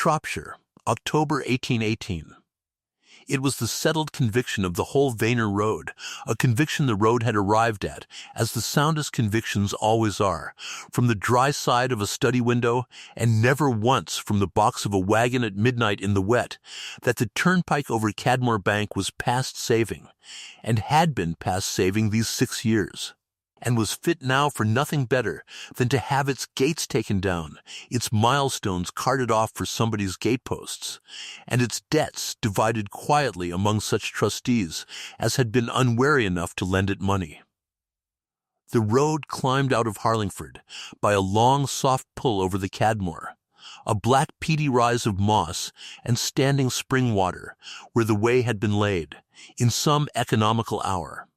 Shropshire, October 1818. It was the settled conviction of the whole Vayner road, a conviction the road had arrived at, as the soundest convictions always are, from the dry side of a study window, and never once from the box of a wagon at midnight in the wet, that the turnpike over Cadmoor Bank was past saving, and had been past saving these 6 years, and was fit now for nothing better than to have its gates taken down, its milestones carted off for somebody's gateposts, and its debts divided quietly among such trustees as had been unwary enough to lend it money. The road climbed out of Harlingford by a long soft pull over the Cadmoor, a black peaty rise of moss and standing spring water, where the way had been laid, in some economical hour,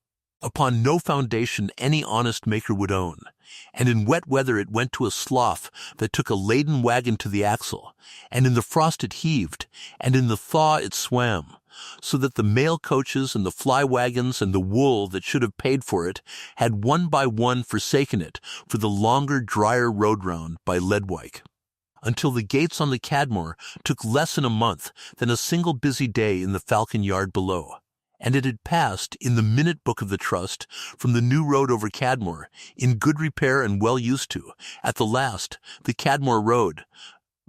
upon no foundation any honest maker would own, and in wet weather it went to a slough that took a laden wagon to the axle, and in the frost it heaved, and in the thaw it swam, so that the mail coaches and the fly wagons and the wool that should have paid for it had one by one forsaken it for the longer, drier road round by Ledwyche, until the gates on the Cadmoor took less than a month than a single busy day in the Falcon Yard below. And it had passed, in the minute book of the trust, from the new road over Cadmoor, in good repair and well used to, at the last, the Cadmoor road,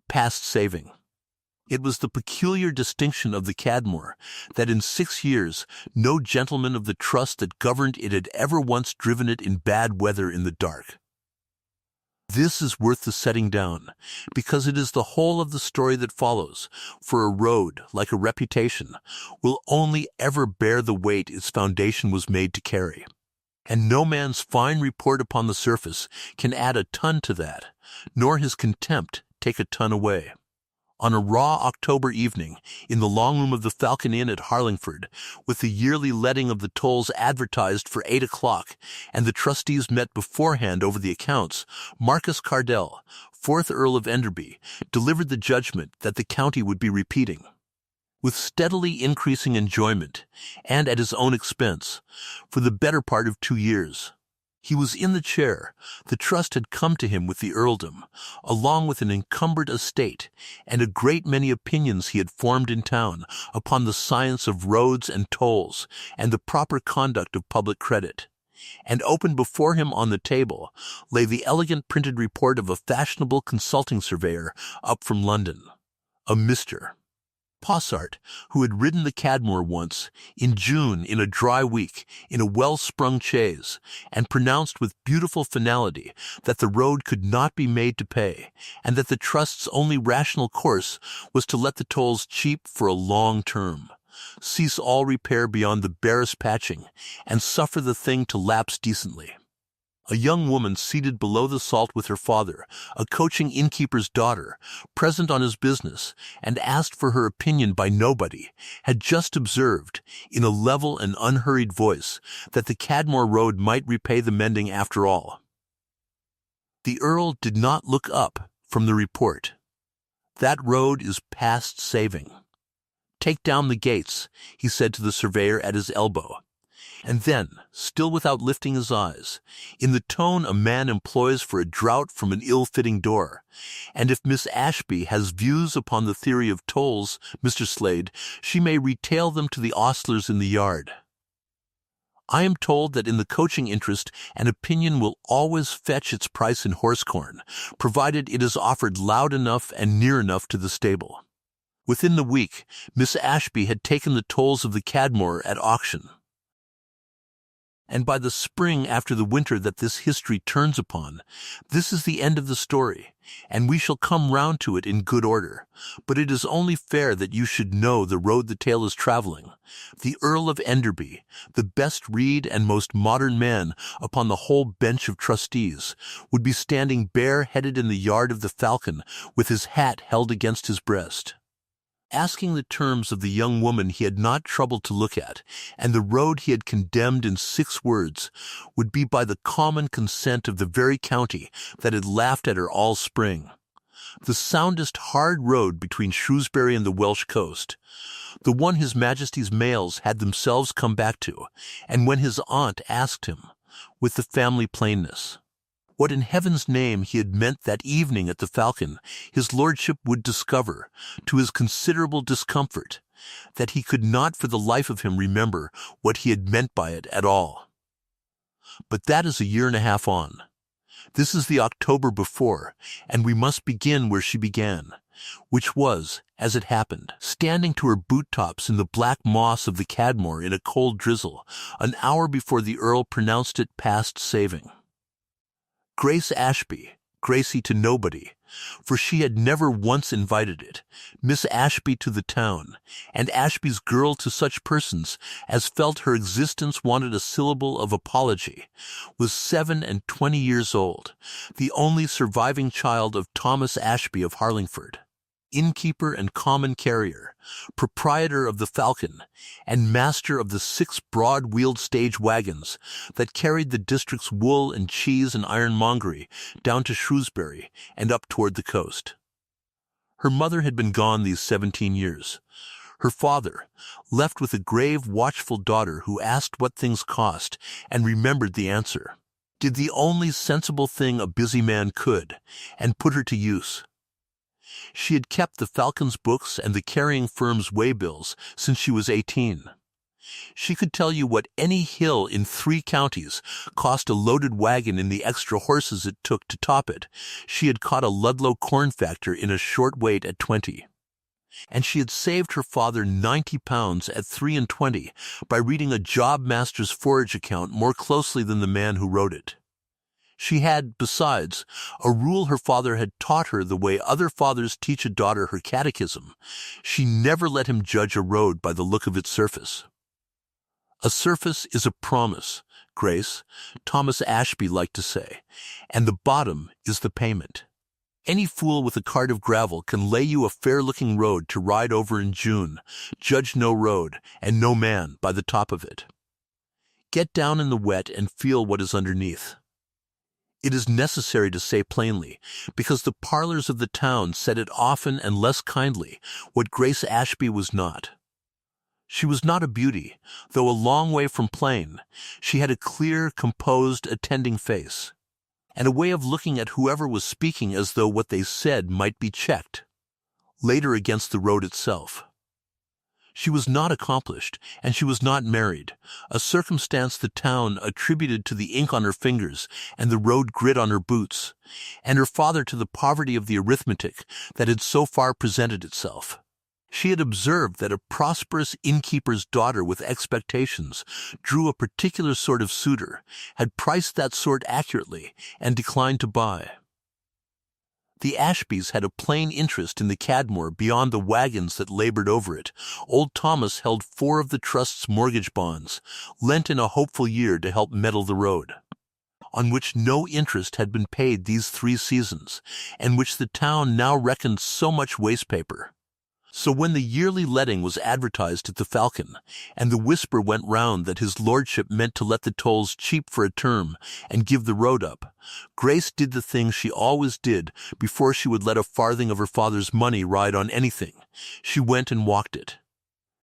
past saving. It was the peculiar distinction of the Cadmoor that in 6 years no gentleman of the trust that governed it had ever once driven it in bad weather in the dark. This is worth the setting down, because it is the whole of the story that follows, for a road, like a reputation, will only ever bear the weight its foundation was made to carry. And no man's fine report upon the surface can add a ton to that, nor his contempt take a ton away. On a raw October evening, in the long room of the Falcon Inn at Harlingford, with the yearly letting of the tolls advertised for 8 o'clock, and the trustees met beforehand over the accounts, Marcus Cardell, 4th Earl of Enderby, delivered the judgment that the county would be repeating. With steadily increasing enjoyment, and at his own expense, for the better part of 2 years. He was in the chair. The trust had come to him with the earldom, along with an encumbered estate, and a great many opinions he had formed in town upon the science of roads and tolls, and the proper conduct of public credit. And open before him on the table lay the elegant printed report of a fashionable consulting surveyor up from London, a Mr. Possart, who had ridden the Cadmoor once, in June, in a dry week, in a well-sprung chaise, and pronounced with beautiful finality that the road could not be made to pay, and that the trust's only rational course was to let the tolls cheap for a long term, cease all repair beyond the barest patching, and suffer the thing to lapse decently. A young woman seated below the salt with her father, a coaching innkeeper's daughter, present on his business, and asked for her opinion by nobody, had just observed, in a level and unhurried voice, that the Cadmoor road might repay the mending after all. The Earl did not look up from the report. "That road is past saving. Take down the gates," he said to the surveyor at his elbow. And then, still without lifting his eyes, in the tone a man employs for a draught from an ill-fitting door, "And if Miss Ashby has views upon the theory of tolls, Mr. Slade, she may retail them to the ostlers in the yard. I am told that in the coaching interest an opinion will always fetch its price in horse-corn, provided it is offered loud enough and near enough to the stable." Within the week, Miss Ashby had taken the tolls of the Cadmoor at auction. And by the spring after the winter that this history turns upon, this is the end of the story, and we shall come round to it in good order. But it is only fair that you should know the road the tale is travelling. The Earl of Enderby, the best read and most modern man upon the whole bench of trustees, would be standing bare-headed in the yard of the Falcon with his hat held against his breast, asking the terms of the young woman he had not troubled to look at, and the road he had condemned in 6 words would be by the common consent of the very county that had laughed at her all spring. The soundest hard road between Shrewsbury and the Welsh coast, the one His Majesty's mails had themselves come back to, and when his aunt asked him, with the family plainness, What in heaven's name he had meant that evening at the Falcon, his lordship would discover, to his considerable discomfort, that he could not for the life of him remember what he had meant by it at all. But that is a year and a half on. This is the October before, and we must begin where she began, which was, as it happened, standing to her boot-tops in the black moss of the Cadmoor in a cold drizzle, an hour before the Earl pronounced it past saving. Grace Ashby, Gracie to nobody, for she had never once invited it, Miss Ashby to the town, and Ashby's girl to such persons as felt her existence wanted a syllable of apology, was 27 years old, the only surviving child of Thomas Ashby of Harlingford, innkeeper and common carrier, proprietor of the Falcon, and master of the 6 broad-wheeled stage wagons that carried the district's wool and cheese and ironmongery down to Shrewsbury and up toward the coast. Her mother had been gone these 17 years. Her father, left with a grave, watchful daughter who asked what things cost and remembered the answer, did the only sensible thing a busy man could, and put her to use. She had kept the Falcon's books and the carrying firm's waybills since she was 18. She could tell you what any hill in 3 counties cost a loaded wagon in the extra horses it took to top it. She had caught a Ludlow corn factor in a short wait at 20. And she had saved her father £90 at 23 by reading a job master's forage account more closely than the man who wrote it. She had, besides, a rule her father had taught her the way other fathers teach a daughter her catechism. She never let him judge a road by the look of its surface. A surface is a promise, Grace, Thomas Ashby liked to say, and the bottom is the payment. Any fool with a cart of gravel can lay you a fair-looking road to ride over in June, judge no road, and no man by the top of it. Get down in the wet and feel what is underneath. It is necessary to say plainly, because the parlors of the town said it often and less kindly, what Grace Ashby was not. She was not a beauty, though a long way from plain. She had a clear, composed, attending face, and a way of looking at whoever was speaking as though what they said might be checked, later against the road itself. She was not accomplished, and she was not married, a circumstance the town attributed to the ink on her fingers and the road grit on her boots, and her father to the poverty of the arithmetic that had so far presented itself. She had observed that a prosperous innkeeper's daughter with expectations drew a particular sort of suitor, had priced that sort accurately, and declined to buy. The Ashbys had a plain interest in the Cadmoor beyond the wagons that labored over it. Old Thomas held 4 of the trust's mortgage bonds, lent in a hopeful year to help mettle the road, on which no interest had been paid these 3 seasons, and which the town now reckoned so much waste paper. So when the yearly letting was advertised at the Falcon, and the whisper went round that his lordship meant to let the tolls cheap for a term and give the road up, Grace did the thing she always did before she would let a farthing of her father's money ride on anything. She went and walked it.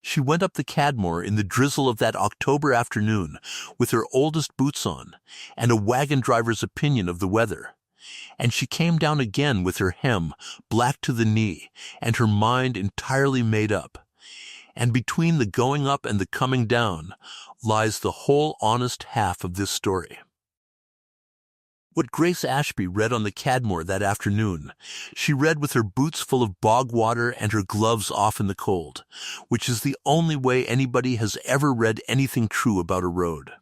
She went up the Cadmoor in the drizzle of that October afternoon with her oldest boots on and a wagon driver's opinion of the weather. And she came down again with her hem black to the knee and her mind entirely made up. And between the going up and the coming down lies the whole honest half of this story. What Grace Ashby read on the Cadmoor that afternoon, she read with her boots full of bog water and her gloves off in the cold, which is the only way anybody has ever read anything true about a road.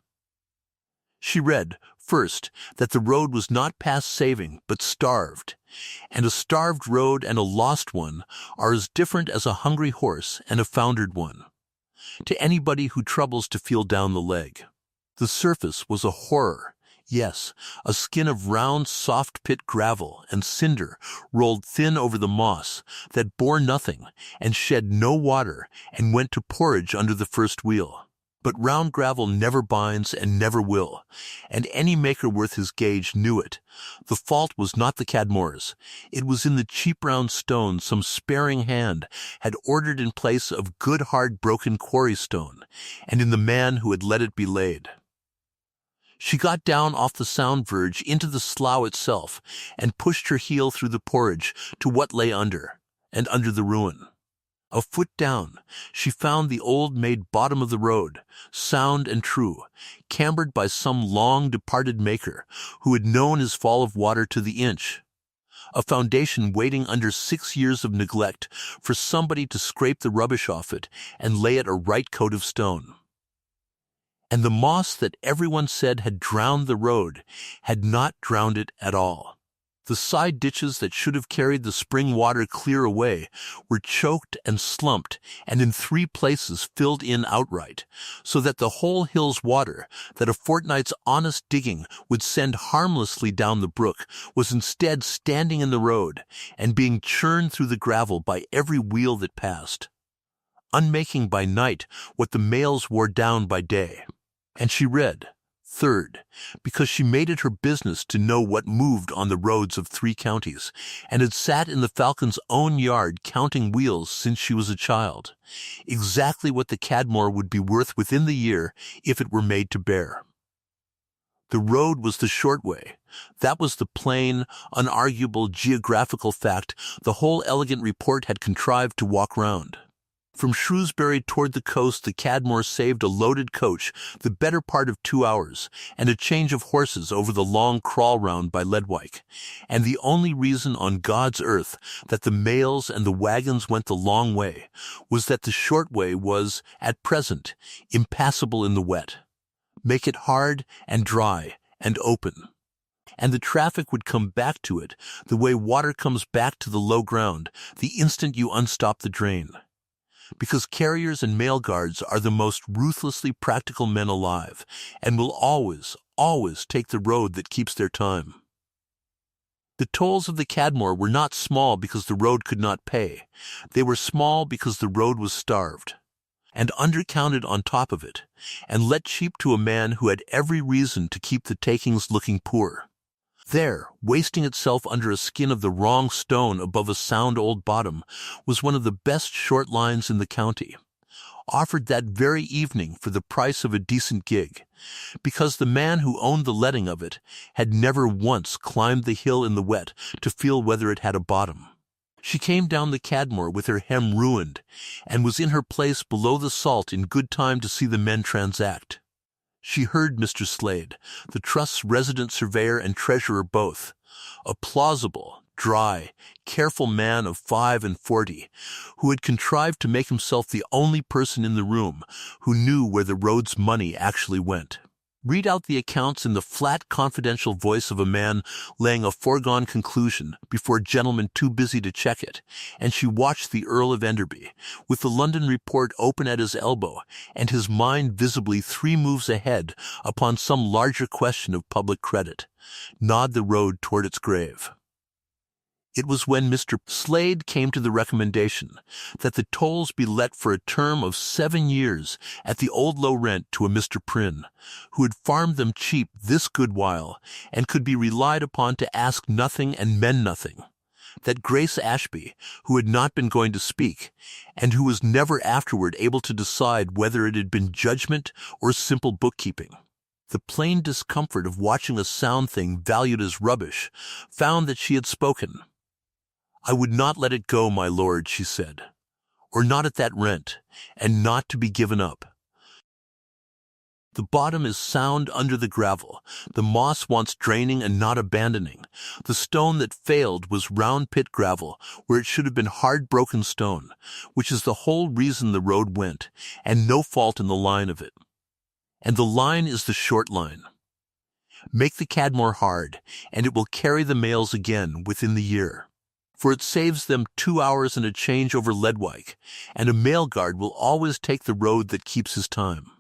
She read, first, that the road was not past saving, but starved, and a starved road and a lost one are as different as a hungry horse and a foundered one, to anybody who troubles to feel down the leg. The surface was a horror, yes, a skin of round, soft pit gravel and cinder rolled thin over the moss that bore nothing and shed no water and went to porridge under the first wheel. But round gravel never binds and never will, and any maker worth his gauge knew it. The fault was not the Cadmoor's. It was in the cheap round stone some sparing hand had ordered in place of good hard broken quarry stone, and in the man who had let it be laid. She got down off the sound verge into the slough itself and pushed her heel through the porridge to what lay under, and under the ruin. A foot down, she found the old-made bottom of the road, sound and true, cambered by some long-departed maker who had known his fall of water to the inch. A foundation waiting under 6 years of neglect for somebody to scrape the rubbish off it and lay it a right coat of stone. And the moss that everyone said had drowned the road had not drowned it at all. The side ditches that should have carried the spring water clear away were choked and slumped, and in 3 places filled in outright, so that the whole hill's water that a fortnight's honest digging would send harmlessly down the brook was instead standing in the road and being churned through the gravel by every wheel that passed, unmaking by night what the mails wore down by day. And she read, third, because she made it her business to know what moved on the roads of 3 counties, and had sat in the Falcon's own yard counting wheels since she was a child, exactly what the Cadmoor would be worth within the year if it were made to bear. The road was the short way. That was the plain, unarguable geographical fact the whole elegant report had contrived to walk round. From Shrewsbury toward the coast the Cadmoor saved a loaded coach the better part of 2 hours, and a change of horses over the long crawl round by Ledwyche, and the only reason on God's earth that the mails and the wagons went the long way was that the short way was, at present, impassable in the wet. Make it hard and dry and open, and the traffic would come back to it the way water comes back to the low ground the instant you unstop the drain. Because carriers and mail guards are the most ruthlessly practical men alive, and will always, always take the road that keeps their time. The tolls of the Cadmoor were not small because the road could not pay. They were small because the road was starved, and undercounted on top of it, and let cheap to a man who had every reason to keep the takings looking poor. There, wasting itself under a skin of the wrong stone above a sound old bottom, was one of the best short lines in the county, offered that very evening for the price of a decent gig, because the man who owned the letting of it had never once climbed the hill in the wet to feel whether it had a bottom. She came down the Cadmoor with her hem ruined, and was in her place below the salt in good time to see the men transact. She heard Mr. Slade, the Trust's resident surveyor and treasurer both, a plausible, dry, careful man of 45, who had contrived to make himself the only person in the room who knew where the road's money actually went, read out the accounts in the flat, confidential voice of a man laying a foregone conclusion before gentlemen too busy to check it, and she watched the Earl of Enderby, with the London report open at his elbow, and his mind visibly 3 moves ahead upon some larger question of public credit, nod the road toward its grave. It was when Mr. Slade came to the recommendation that the tolls be let for a term of 7 years at the old low rent to a Mr. Prynne, who had farmed them cheap this good while, and could be relied upon to ask nothing and mend nothing, that Grace Ashby, who had not been going to speak, and who was never afterward able to decide whether it had been judgment or simple bookkeeping, the plain discomfort of watching a sound thing valued as rubbish, found that she had spoken. "I would not let it go, my lord," she said, "or not at that rent, and not to be given up. The bottom is sound under the gravel, the moss wants draining and not abandoning. The stone that failed was round pit gravel, where it should have been hard broken stone, which is the whole reason the road went, and no fault in the line of it. And the line is the short line. Make the Cadmoor hard, and it will carry the mails again within the year. For it saves them 2 hours and a change over Ledwyche, and a mail guard will always take the road that keeps his time.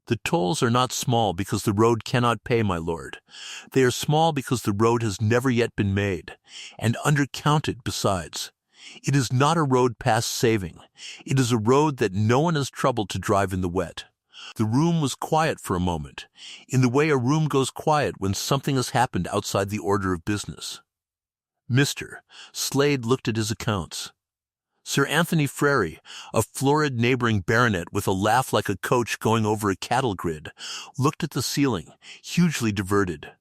The tolls are not small because the road cannot pay, my lord. They are small because the road has never yet been made, and undercounted besides. It is not a road past saving. It is a road that no one has troubled to drive in the wet." The room was quiet for a moment, in the way a room goes quiet when something has happened outside the order of business. Mr. Slade looked at his accounts. Sir Anthony Frere, a florid neighboring baronet with a laugh like a coach going over a cattle grid, looked at the ceiling, hugely diverted.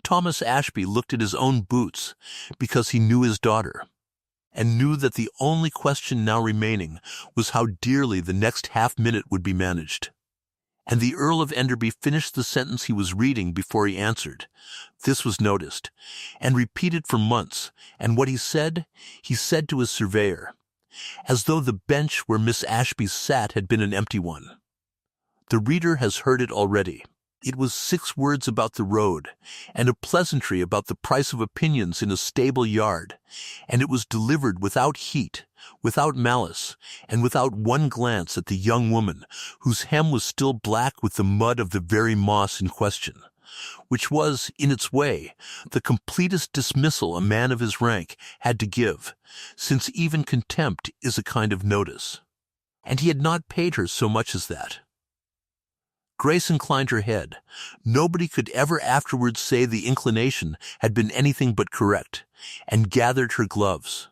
Thomas Ashby looked at his own boots, because he knew his daughter, and knew that the only question now remaining was how dearly the next half-minute would be managed. And the Earl of Enderby finished the sentence he was reading before he answered. This was noticed, and repeated for months, and what he said to his surveyor, as though the bench where Miss Ashby sat had been an empty one. The reader has heard it already. It was 6 words about the road, and a pleasantry about the price of opinions in a stable yard, and it was delivered without heat, without malice, and without one glance at the young woman, whose hem was still black with the mud of the very moss in question, which was, in its way, the completest dismissal a man of his rank had to give, since even contempt is a kind of notice. And he had not paid her so much as that. Grace inclined her head. Nobody could ever afterwards say the inclination had been anything but correct, and gathered her gloves.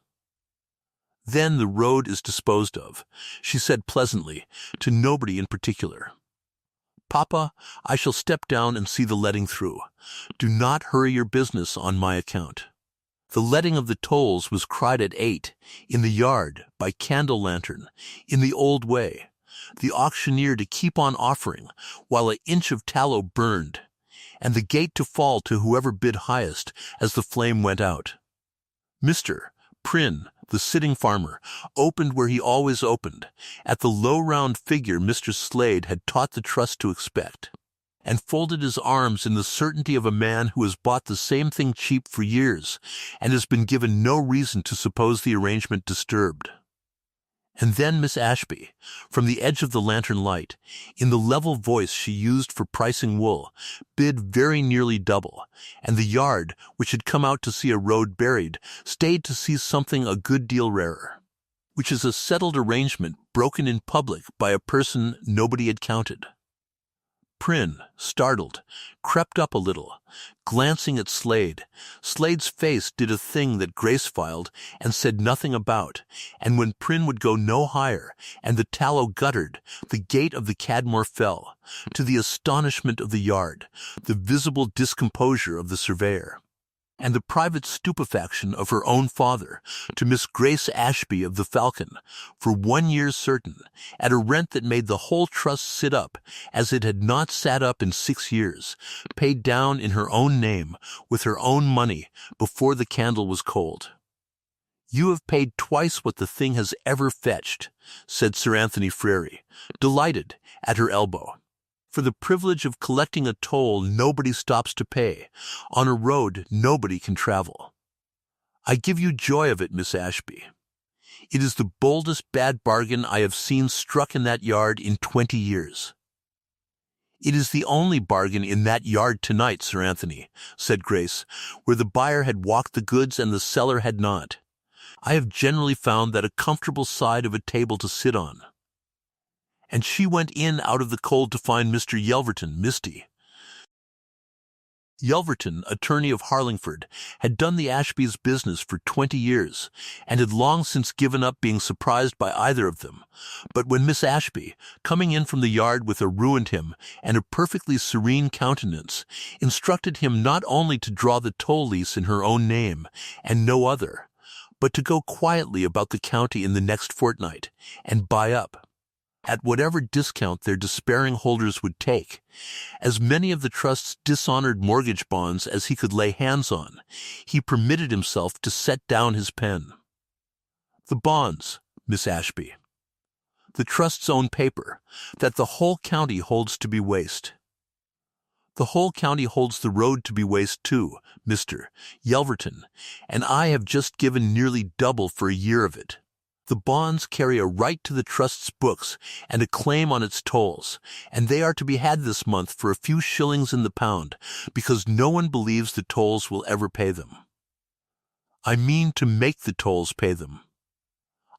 Then the road is disposed of, she said pleasantly, to nobody in particular. Papa, I shall step down and see the letting through. Do not hurry your business on my account. The letting of the tolls was cried at 8, in the yard, by candle-lantern, in the old way, the auctioneer to keep on offering, while an inch of tallow burned, and the gate to fall to whoever bid highest as the flame went out. Mr. Prynne, the sitting farmer, opened where he always opened, at the low round figure Mr. Slade had taught the trust to expect, and folded his arms in the certainty of a man who has bought the same thing cheap for years, and has been given no reason to suppose the arrangement disturbed. And then Miss Ashby, from the edge of the lantern light, in the level voice she used for pricing wool, bid very nearly double, and the yard, which had come out to see a road buried, stayed to see something a good deal rarer, which is a settled arrangement broken in public by a person nobody had counted. Prynne, startled, crept up a little, glancing at Slade. Slade's face did a thing that Grace filed and said nothing about, and when Prynne would go no higher, and the tallow guttered, the gate of the Cadmoor fell, to the astonishment of the yard, the visible discomposure of the surveyor, and the private stupefaction of her own father, to Miss Grace Ashby of the Falcon, for 1 year certain, at a rent that made the whole trust sit up, as it had not sat up in 6 years, paid down in her own name, with her own money, before the candle was cold. "You have paid twice what the thing has ever fetched," said Sir Anthony Frere, delighted, at her elbow. For the privilege of collecting a toll nobody stops to pay. On a road nobody can travel. I give you joy of it, Miss Ashby. It is the boldest bad bargain I have seen struck in that yard in 20 years. "It is the only bargain in that yard tonight, Sir Anthony," said Grace, "where the buyer had walked the goods and the seller had not. I have generally found that a comfortable side of a table to sit on." And she went in out of the cold to find Mr. Yelverton misty. Yelverton, attorney of Harlingford, had done the Ashbys' business for 20 years, and had long since given up being surprised by either of them. But when Miss Ashby, coming in from the yard with a ruined him and a perfectly serene countenance, instructed him not only to draw the toll lease in her own name, and no other, but to go quietly about the county in the next fortnight, and buy up, at whatever discount their despairing holders would take, as many of the trust's dishonored mortgage bonds as he could lay hands on, he permitted himself to set down his pen. "The bonds, Miss Ashby. The trust's own paper, that the whole county holds to be waste. The whole county holds the road to be waste too, Mr. Yelverton, and I have just given nearly double for a year of it. The bonds carry a right to the trust's books and a claim on its tolls, and they are to be had this month for a few shillings in the pound, because no one believes the tolls will ever pay them. I mean to make the tolls pay them.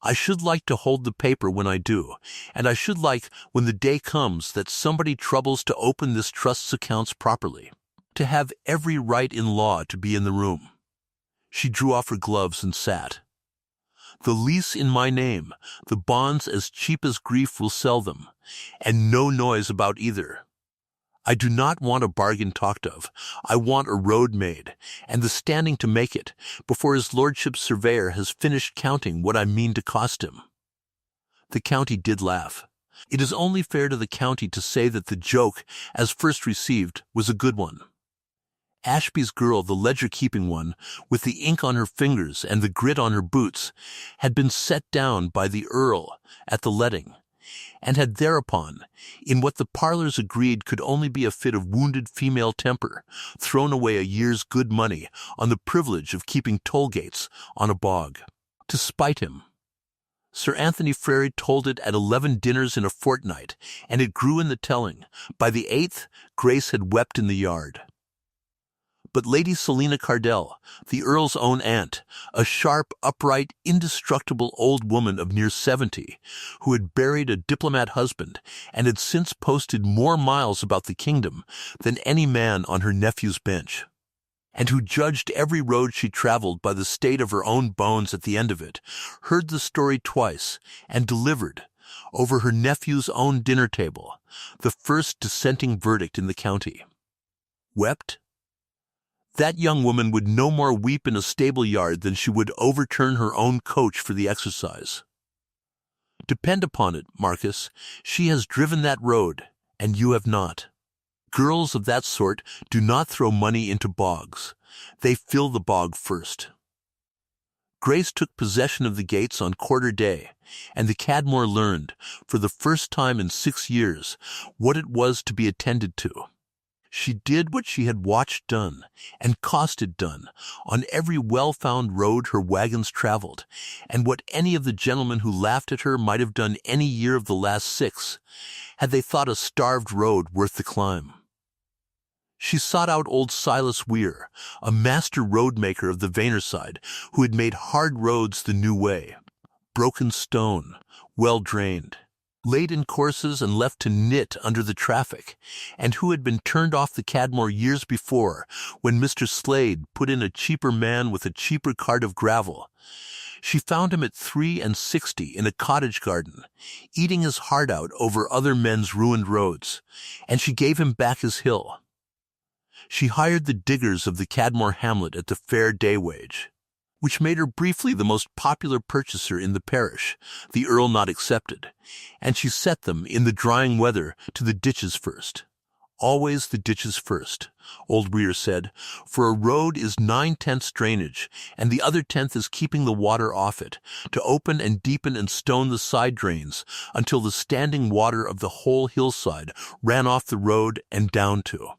I should like to hold the paper when I do, and I should like, when the day comes that somebody troubles to open this trust's accounts properly, to have every right in law to be in the room." She drew off her gloves and sat. The lease in my name, the bonds as cheap as grief will sell them, and no noise about either. I do not want a bargain talked of. I want a road made, and the standing to make it, before his lordship's surveyor has finished counting what I mean to cost him." The county did laugh. It is only fair to the county to say that the joke, as first received, was a good one. Ashby's girl, the ledger-keeping one, with the ink on her fingers and the grit on her boots, had been set down by the Earl at the letting, and had thereupon, in what the parlours agreed could only be a fit of wounded female temper, thrown away a year's good money on the privilege of keeping toll-gates on a bog. To spite him, Sir Anthony Frere told it at 11 dinners in a fortnight, and it grew in the telling. By the 8th, Grace had wept in the yard. But Lady Selina Cardell, the Earl's own aunt, a sharp, upright, indestructible old woman of near 70, who had buried a diplomat husband and had since posted more miles about the kingdom than any man on her nephew's bench, and who judged every road she traveled by the state of her own bones at the end of it, heard the story twice and delivered, over her nephew's own dinner table, the first dissenting verdict in the county. Wept? That young woman would no more weep in a stable yard than she would overturn her own coach for the exercise. Depend upon it, Marcus, she has driven that road, and you have not. Girls of that sort do not throw money into bogs. They fill the bog first. Grace took possession of the gates on quarter day, and the Cadmoor learned, for the first time in 6 years, what it was to be attended to. She did what she had watched done, and costed done, on every well-found road her wagons travelled, and what any of the gentlemen who laughed at her might have done any year of the last 6, had they thought a starved road worth the climb. She sought out old Silas Weir, a master road-maker of the Vaynerside, who had made hard roads the new way, broken stone, well-drained, laid in courses and left to knit under the traffic, and who had been turned off the Cadmoor years before, when Mr. Slade put in a cheaper man with a cheaper cart of gravel. She found him at 63 in a cottage garden, eating his heart out over other men's ruined roads, and she gave him back his hill. She hired the diggers of the Cadmoor hamlet at the fair day wage, which made her briefly the most popular purchaser in the parish, the Earl not excepted, and she set them, in the drying weather, to the ditches first. Always the ditches first, old Weir said, for a road is 9/10 drainage, and the other 10th is keeping the water off it, to open and deepen and stone the side drains until the standing water of the whole hillside ran off the road and down to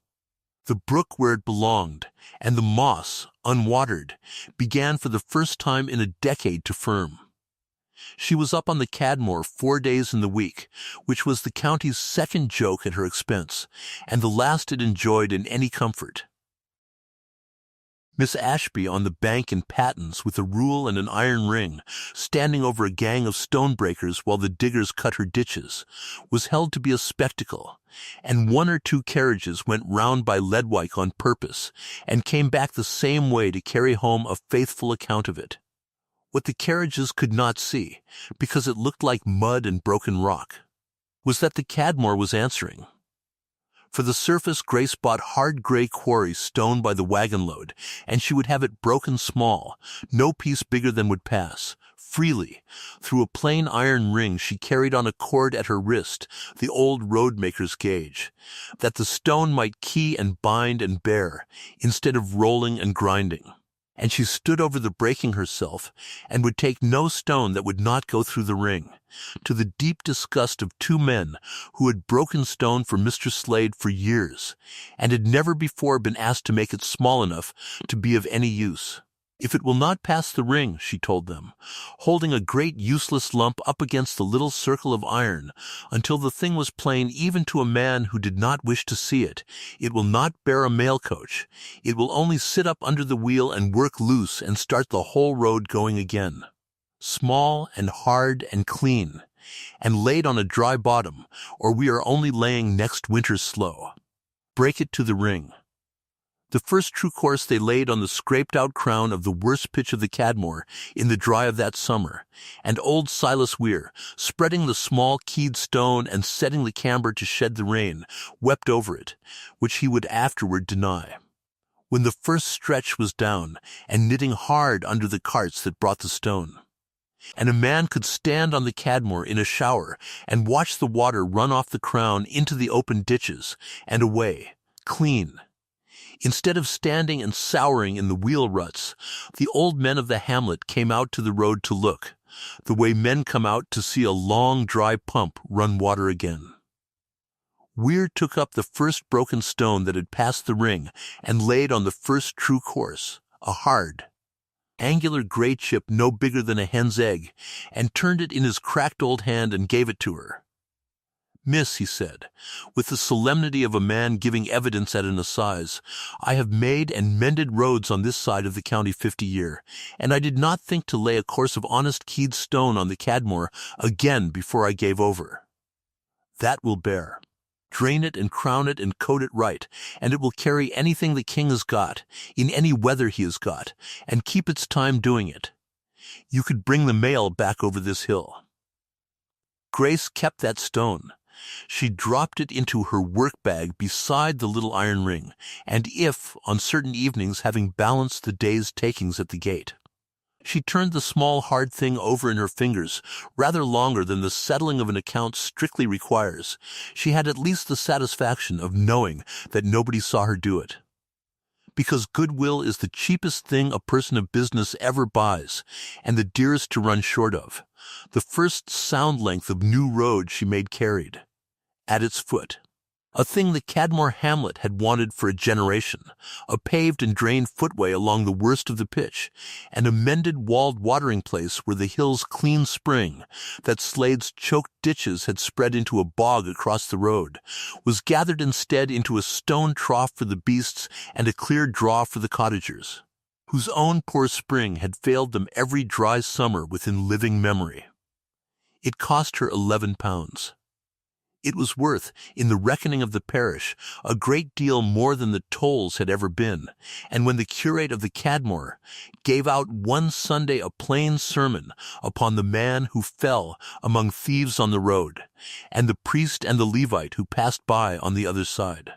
the brook where it belonged, and the moss, unwatered, began for the first time in a decade to firm. She was up on the Cadmoor 4 days in the week, which was the county's second joke at her expense, and the last it enjoyed in any comfort. Miss Ashby on the bank in pattens with a rule and an iron ring, standing over a gang of stonebreakers while the diggers cut her ditches, was held to be a spectacle, and 1 or 2 carriages went round by Ledwyche on purpose, and came back the same way to carry home a faithful account of it. What the carriages could not see, because it looked like mud and broken rock, was that the Cadmoor was answering. For the surface, Grace bought hard grey quarry stone by the wagon load, and she would have it broken small, no piece bigger than would pass, freely, through a plain iron ring she carried on a cord at her wrist, the old road-maker's gauge, that the stone might key and bind and bear, instead of rolling and grinding. And she stood over the breaking herself, and would take no stone that would not go through the ring, to the deep disgust of 2 men who had broken stone for Mr. Slade for years, and had never before been asked to make it small enough to be of any use. If it will not pass the ring, she told them, holding a great useless lump up against the little circle of iron, until the thing was plain even to a man who did not wish to see it, it will not bear a mail coach. It will only sit up under the wheel and work loose and start the whole road going again. Small and hard and clean, and laid on a dry bottom, or we are only laying next winter's slow. Break it to the ring. The first true course they laid on the scraped-out crown of the worst pitch of the Cadmoor in the dry of that summer, and old Silas Weir, spreading the small keyed stone and setting the camber to shed the rain, wept over it, which he would afterward deny. When the first stretch was down, and knitting hard under the carts that brought the stone, and a man could stand on the Cadmoor in a shower and watch the water run off the crown into the open ditches and away, clean. Instead of standing and souring in the wheel ruts, the old men of the hamlet came out to the road to look, the way men come out to see a long dry pump run water again. Weir took up the first broken stone that had passed the ring and laid on the first true course, a hard, angular grey chip no bigger than a hen's egg, and turned it in his cracked old hand and gave it to her. "Miss," he said, with the solemnity of a man giving evidence at an assize, "I have made and mended roads on this side of the county 50 year, and I did not think to lay a course of honest keyed stone on the Cadmoor again before I gave over. That will bear. Drain it and crown it and coat it right, and it will carry anything the king has got, in any weather he has got, and keep its time doing it. You could bring the mail back over this hill." Grace kept that stone. She dropped it into her work-bag beside the little iron ring, and if, on certain evenings, having balanced the day's takings at the gate, she turned the small hard thing over in her fingers rather longer than the settling of an account strictly requires, she had at least the satisfaction of knowing that nobody saw her do it. Because goodwill is the cheapest thing a person of business ever buys, and the dearest to run short of, the first sound length of new road she made carried, at its foot, a thing the Cadmoor hamlet had wanted for a generation, a paved and drained footway along the worst of the pitch, and a mended walled watering place where the hill's clean spring, that Slade's choked ditches had spread into a bog across the road, was gathered instead into a stone trough for the beasts and a clear draw for the cottagers, whose own poor spring had failed them every dry summer within living memory. It cost her £11. It was worth, in the reckoning of the parish, a great deal more than the tolls had ever been, and when the curate of the Cadmoor gave out one Sunday a plain sermon upon the man who fell among thieves on the road, and the priest and the Levite who passed by on the other side,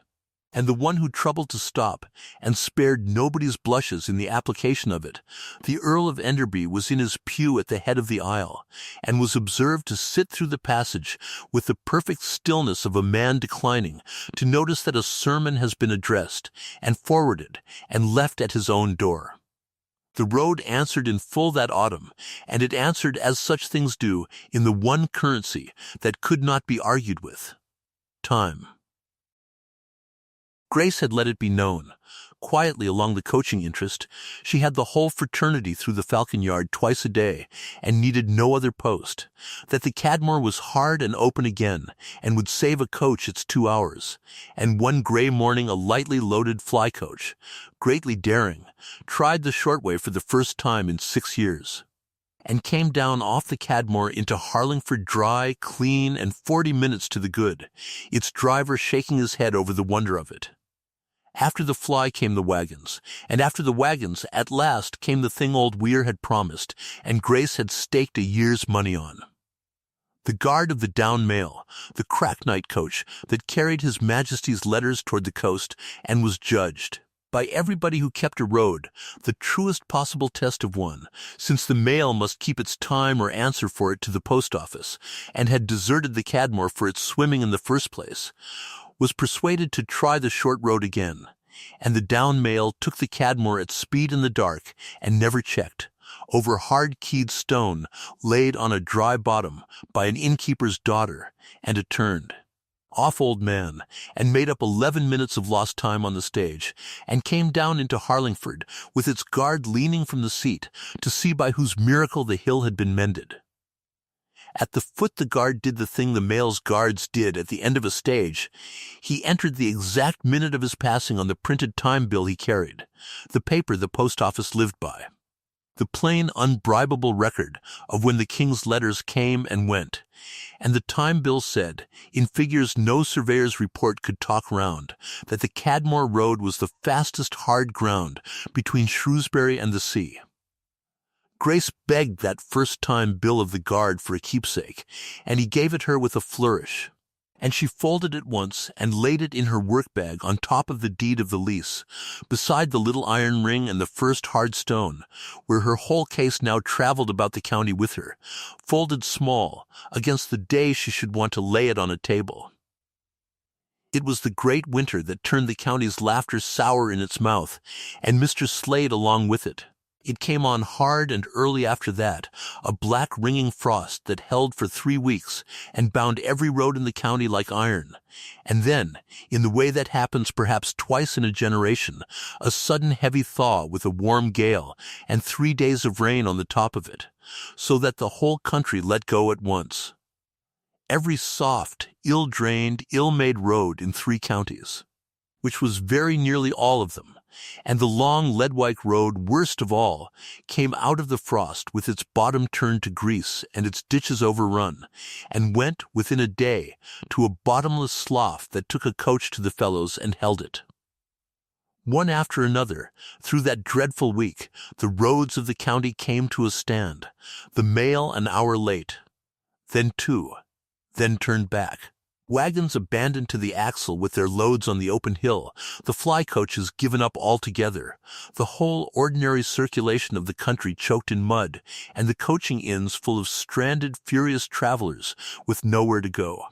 and the one who troubled to stop and spared nobody's blushes in the application of it, the Earl of Enderby was in his pew at the head of the aisle, and was observed to sit through the passage with the perfect stillness of a man declining to notice that a sermon has been addressed, and forwarded, and left at his own door. The road answered in full that autumn, and it answered as such things do in the one currency that could not be argued with, time. Grace had let it be known, quietly along the coaching interest, she had the whole fraternity through the Falcon Yard twice a day, and needed no other post, that the Cadmoor was hard and open again, and would save a coach its 2 hours, and one grey morning a lightly loaded fly-coach, greatly daring, tried the short way for the first time in 6 years, and came down off the Cadmoor into Harlingford dry, clean, and 40 minutes to the good, its driver shaking his head over the wonder of it. After the fly came the wagons, and after the wagons at last came the thing old Weir had promised, and Grace had staked a year's money on. The guard of the down mail, the crack night coach that carried His Majesty's letters toward the coast, and was judged, by everybody who kept a road, the truest possible test of one, since the mail must keep its time or answer for it to the post office, and had deserted the Cadmoor for its swimming in the first place, was persuaded to try the short road again, and the down mail took the Cadmoor at speed in the dark, and never checked, over hard-keyed stone laid on a dry bottom by an innkeeper's daughter, and it turned. Off old man, and made up 11 minutes of lost time on the stage, and came down into Harlingford, with its guard leaning from the seat, to see by whose miracle the hill had been mended. At the foot the guard did the thing the mail's guards did at the end of a stage. He entered the exact minute of his passing on the printed time bill he carried, the paper the post office lived by, the plain, unbribable record of when the king's letters came and went, and the time bill said, in figures no surveyor's report could talk round, that the Cadmoor road was the fastest hard ground between Shrewsbury and the sea. Grace begged that first-time bill of the guard for a keepsake, and he gave it her with a flourish. And she folded it once and laid it in her work-bag on top of the deed of the lease, beside the little iron ring and the first hard stone, where her whole case now travelled about the county with her, folded small, against the day she should want to lay it on a table. It was the great winter that turned the county's laughter sour in its mouth, and Mr. Slade along with it. It came on hard and early after that, a black ringing frost that held for 3 weeks and bound every road in the county like iron. And then, in the way that happens perhaps twice in a generation, a sudden heavy thaw with a warm gale and 3 days of rain on the top of it, so that the whole country let go at once. Every soft, ill-drained, ill-made road in 3 counties, which was very nearly all of them, and the long Ledwyche road, worst of all, came out of the frost with its bottom turned to grease and its ditches overrun, and went, within a day, to a bottomless slough that took a coach to the fellows and held it. One after another, through that dreadful week, the roads of the county came to a stand, the mail an hour late, then 2, then turned back. Wagons abandoned to the axle with their loads on the open hill, the fly coaches given up altogether, the whole ordinary circulation of the country choked in mud, and the coaching inns full of stranded, furious travellers with nowhere to go.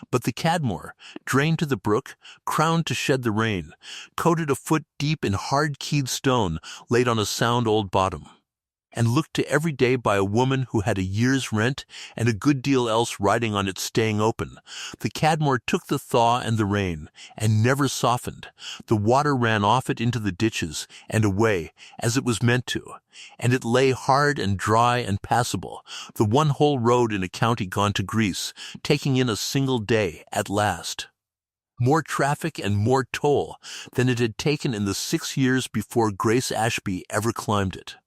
But the Cadmoor, drained to the brook, crowned to shed the rain, coated a foot deep in hard-keyed stone laid on a sound old bottom, and looked to every day by a woman who had a year's rent and a good deal else riding on it staying open, the Cadmoor took the thaw and the rain, and never softened. The water ran off it into the ditches and away, as it was meant to, and it lay hard and dry and passable, the one whole road in a county gone to grease, taking in a single day at last. More traffic and more toll than it had taken in the 6 years before Grace Ashby ever climbed it.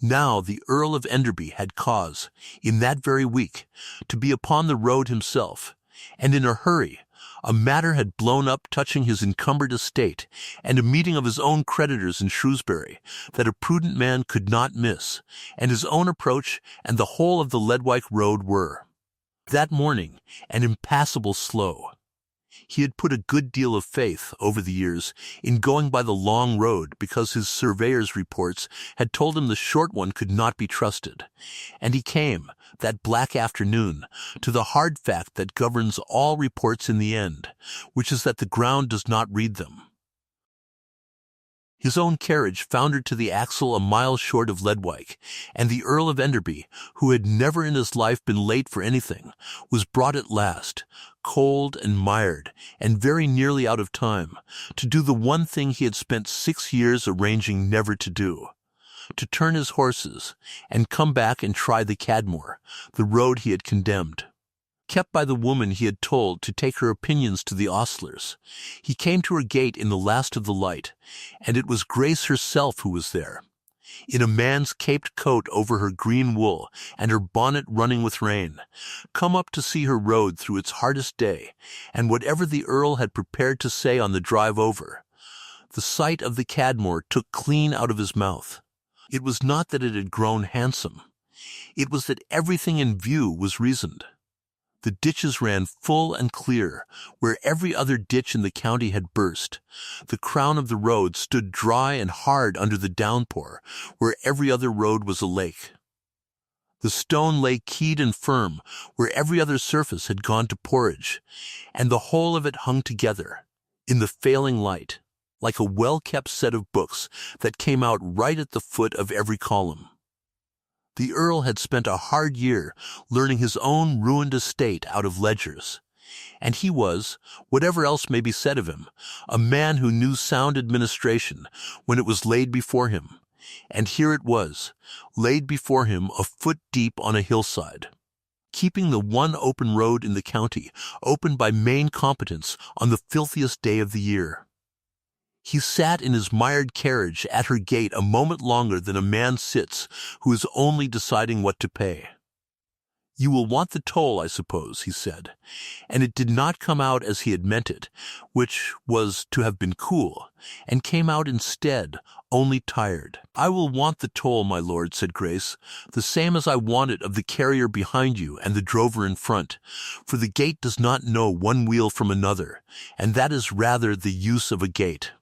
Now the Earl of Enderby had cause, in that very week, to be upon the road himself, and in a hurry. A matter had blown up touching his encumbered estate, and a meeting of his own creditors in Shrewsbury, that a prudent man could not miss, and his own approach and the whole of the Ledwyche road were, that morning, an impassable slough. He had put a good deal of faith, over the years, in going by the long road because his surveyor's reports had told him the short one could not be trusted. And he came, that black afternoon, to the hard fact that governs all reports in the end, which is that the ground does not read them. His own carriage foundered to the axle a mile short of Ledwyche, and the Earl of Enderby, who had never in his life been late for anything, was brought at last, cold and mired, and very nearly out of time, to do the one thing he had spent 6 years arranging never to do, to turn his horses, and come back and try the Cadmoor, the road he had condemned. Kept by the woman he had told to take her opinions to the ostlers, he came to her gate in the last of the light, and it was Grace herself who was there, in a man's caped coat over her green wool, and her bonnet running with rain, come up to see her road through its hardest day, and whatever the Earl had prepared to say on the drive over, the sight of the Cadmoor took clean out of his mouth. It was not that it had grown handsome. It was that everything in view was reasoned. The ditches ran full and clear, where every other ditch in the county had burst. The crown of the road stood dry and hard under the downpour, where every other road was a lake. The stone lay keyed and firm, where every other surface had gone to porridge, and the whole of it hung together, in the failing light, like a well-kept set of books that came out right at the foot of every column. The Earl had spent a hard year learning his own ruined estate out of ledgers, and he was, whatever else may be said of him, a man who knew sound administration when it was laid before him, and here it was, laid before him a foot deep on a hillside, keeping the one open road in the county open by main competence on the filthiest day of the year. He sat in his mired carriage at her gate a moment longer than a man sits who is only deciding what to pay. "You will want the toll, I suppose," he said, and it did not come out as he had meant it, which was to have been cool, and came out instead, only tired. "I will want the toll, my lord," said Grace, "the same as I want it of the carrier behind you and the drover in front, for the gate does not know one wheel from another, and that is rather the use of a gate.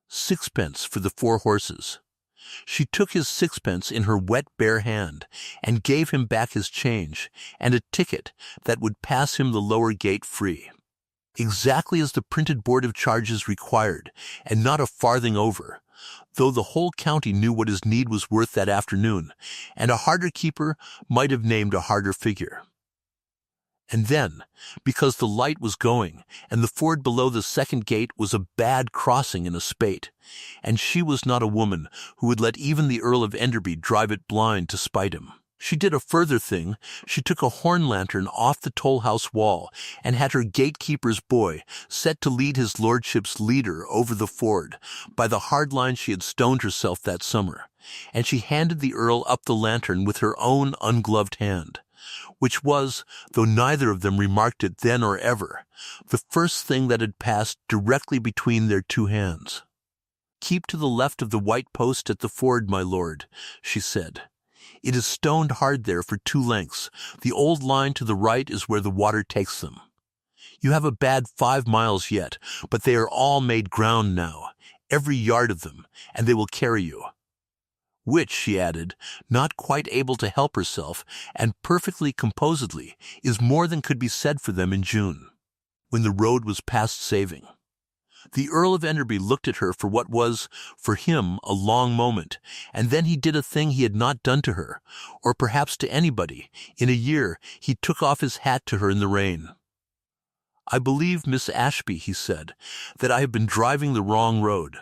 6 pence for the 4 horses." She took his 6 pence in her wet bare hand, and gave him back his change, and a ticket that would pass him the lower gate free. Exactly as the printed board of charges required, and not a farthing over, though the whole county knew what his need was worth that afternoon, and a harder keeper might have named a harder figure. And then, because the light was going, and the ford below the second gate was a bad crossing in a spate, and she was not a woman who would let even the Earl of Enderby drive it blind to spite him. She did a further thing. She took a horn lantern off the toll-house wall, and had her gatekeeper's boy set to lead his lordship's leader over the ford, by the hard line she had stoned herself that summer, and she handed the Earl up the lantern with her own ungloved hand, which was, though neither of them remarked it then or ever, the first thing that had passed directly between their 2 hands. "Keep to the left of the white post at the ford, my lord," she said. "It is stoned hard there for 2 lengths. The old line to the right is where the water takes them. You have a bad 5 miles yet, but they are all made ground now, every yard of them, and they will carry you." Which, she added, not quite able to help herself, and perfectly composedly, is more than could be said for them in June, when the road was past saving. The Earl of Enderby looked at her for what was, for him, a long moment, and then he did a thing he had not done to her, or perhaps to anybody, in a year. He took off his hat to her in the rain. "I believe, Miss Ashby," he said, "that I have been driving the wrong road."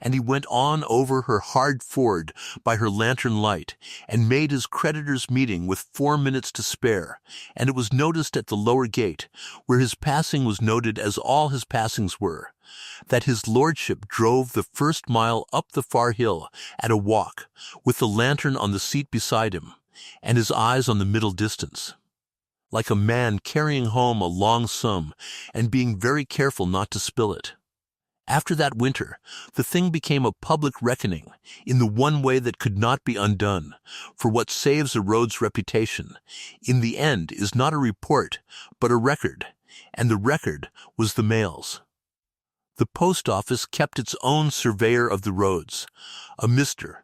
And he went on over her hard ford by her lantern light, and made his creditors' meeting with 4 minutes to spare, and it was noticed at the lower gate, where his passing was noted as all his passings were, that his lordship drove the first mile up the far hill at a walk, with the lantern on the seat beside him, and his eyes on the middle distance, like a man carrying home a long sum, and being very careful not to spill it. After that winter, the thing became a public reckoning, in the one way that could not be undone, for what saves a road's reputation, in the end, is not a report, but a record, and the record was the mails. The post office kept its own surveyor of the roads, a Mr.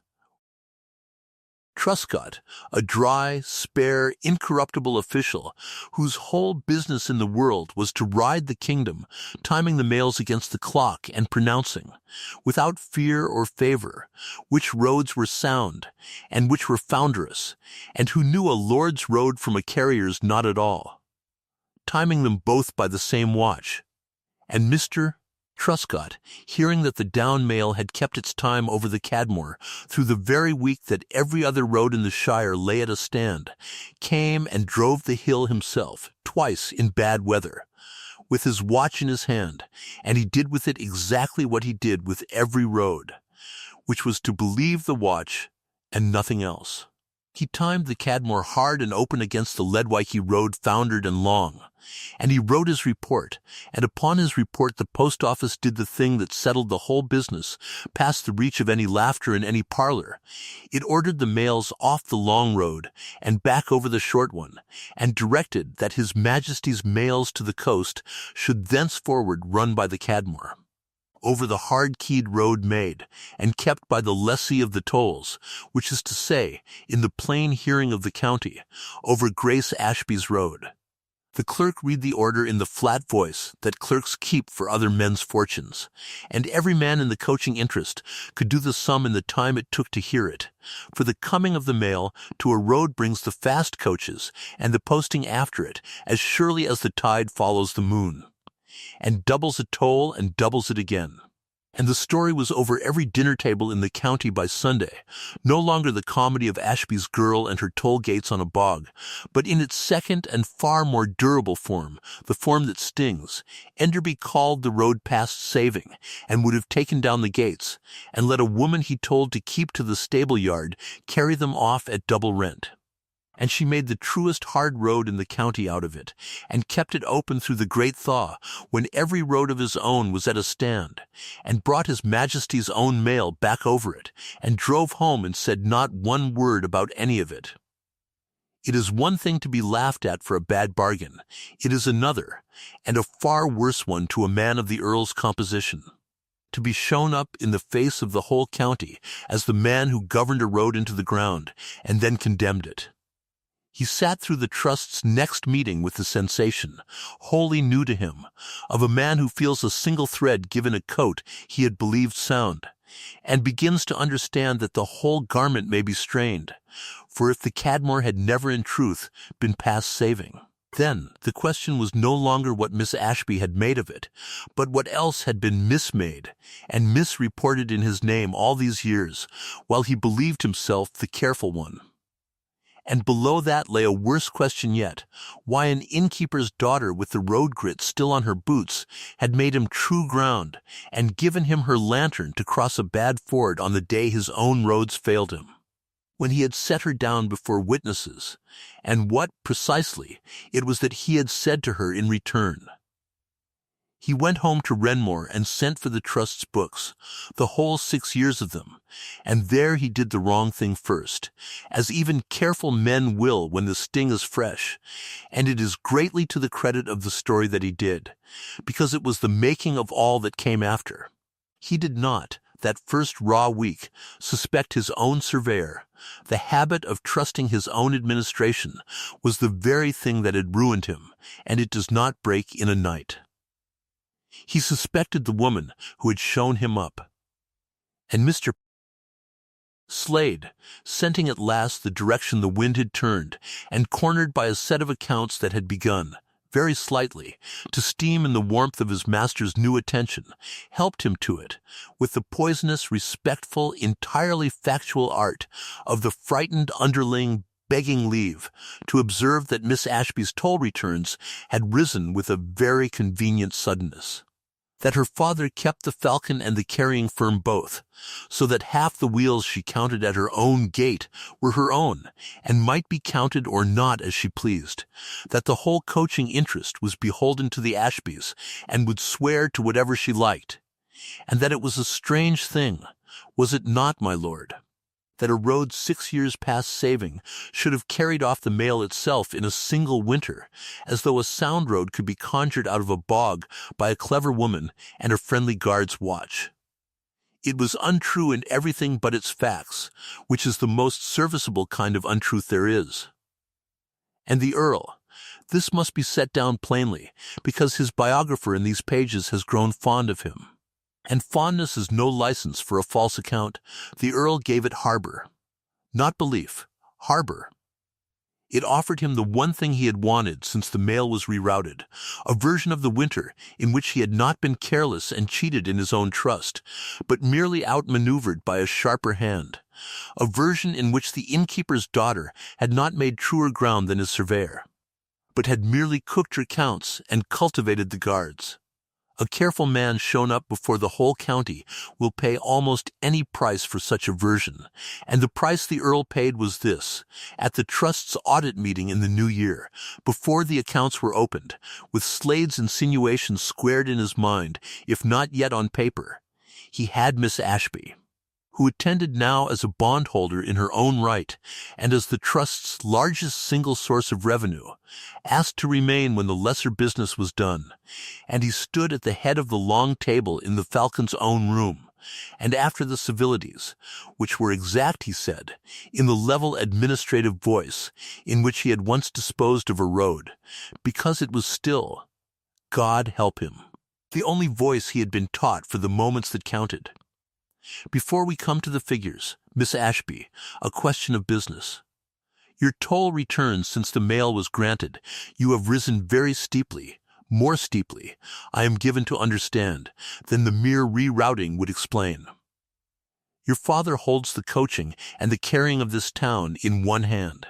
Truscott, a dry, spare, incorruptible official whose whole business in the world was to ride the kingdom, timing the mails against the clock and pronouncing, without fear or favor, which roads were sound and which were founderous, and who knew a lord's road from a carrier's not at all, timing them both by the same watch. And Mr. Truscott, hearing that the down mail had kept its time over the Cadmoor through the very week that every other road in the shire lay at a stand, came and drove the hill himself, twice in bad weather, with his watch in his hand, and he did with it exactly what he did with every road, which was to believe the watch and nothing else. He timed the Cadmoor hard and open against the Ledwyche road foundered and long, and he wrote his report, and upon his report the post office did the thing that settled the whole business, past the reach of any laughter in any parlor. It ordered the mails off the long road and back over the short one, and directed that His Majesty's mails to the coast should thenceforward run by the Cadmoor, over the hard-keyed road made and kept by the lessee of the tolls, which is to say, in the plain hearing of the county, over Grace Ashby's road. The clerk read the order in the flat voice that clerks keep for other men's fortunes, and every man in the coaching interest could do the sum in the time it took to hear it, for the coming of the mail to a road brings the fast coaches, and the posting after it as surely as the tide follows the moon, and doubles a toll and doubles it again. And the story was over every dinner table in the county by Sunday, no longer the comedy of Ashby's girl and her toll gates on a bog, but in its second and far more durable form, the form that stings. Enderby called the road past saving, and would have taken down the gates, and let a woman he told to keep to the stable yard carry them off at double rent. And she made the truest hard road in the county out of it, and kept it open through the great thaw, when every road of his own was at a stand, and brought his Majesty's own mail back over it, and drove home and said not one word about any of it. It is one thing to be laughed at for a bad bargain, it is another, and a far worse one to a man of the Earl's composition, to be shown up in the face of the whole county as the man who governed a road into the ground, and then condemned it. He sat through the Trust's next meeting with the sensation, wholly new to him, of a man who feels a single thread given a coat he had believed sound, and begins to understand that the whole garment may be strained, for if the Cadmoor had never in truth been past saving, then the question was no longer what Miss Ashby had made of it, but what else had been mismade and misreported in his name all these years, while he believed himself the careful one. And below that lay a worse question yet, why an innkeeper's daughter with the road grit still on her boots had made him true ground, and given him her lantern to cross a bad ford on the day his own roads failed him, when he had set her down before witnesses, and what, precisely, it was that he had said to her in return. He went home to Renmore and sent for the Trust's books, the whole 6 years of them, and there he did the wrong thing first, as even careful men will when the sting is fresh, and it is greatly to the credit of the story that he did, because it was the making of all that came after. He did not, that first raw week, suspect his own surveyor. The habit of trusting his own administration was the very thing that had ruined him, and it does not break in a night. He suspected the woman who had shown him up. And Mr. Slade, scenting at last the direction the wind had turned, and cornered by a set of accounts that had begun, very slightly, to steam in the warmth of his master's new attention, helped him to it, with the poisonous, respectful, entirely factual art of the frightened underling begging leave to observe that Miss Ashby's toll returns had risen with a very convenient suddenness, that her father kept the Falcon and the carrying firm both, so that half the wheels she counted at her own gate were her own, and might be counted or not as she pleased, that the whole coaching interest was beholden to the Ashbys, and would swear to whatever she liked, and that it was a strange thing, was it not, my lord, that a road 6 years past saving should have carried off the mail itself in a single winter, as though a sound road could be conjured out of a bog by a clever woman and a friendly guard's watch. It was untrue in everything but its facts, which is the most serviceable kind of untruth there is. And the Earl, this must be set down plainly, because his biographer in these pages has grown fond of him. And fondness is no license for a false account. The Earl gave it harbor. Not belief, harbor. It offered him the one thing he had wanted since the mail was rerouted, a version of the winter in which he had not been careless and cheated in his own trust, but merely outmaneuvered by a sharper hand, a version in which the innkeeper's daughter had not made truer ground than his surveyor, but had merely cooked her counts and cultivated the guards. A careful man shown up before the whole county will pay almost any price for such a version, and the price the Earl paid was this: at the Trust's audit meeting in the new year, before the accounts were opened, with Slade's insinuations squared in his mind, if not yet on paper, he had Miss Ashby, who attended now as a bondholder in her own right, and as the Trust's largest single source of revenue, asked to remain when the lesser business was done, and he stood at the head of the long table in the Falcon's own room, and after the civilities, which were exact, he said, in the level administrative voice in which he had once disposed of a road, because it was still, God help him, the only voice he had been taught for the moments that counted. Before we come to the figures, Miss Ashby, a question of business. Your toll returns since the mail was granted. You have risen very steeply, more steeply, I am given to understand, than the mere rerouting would explain. Your father holds the coaching and the carrying of this town in one hand,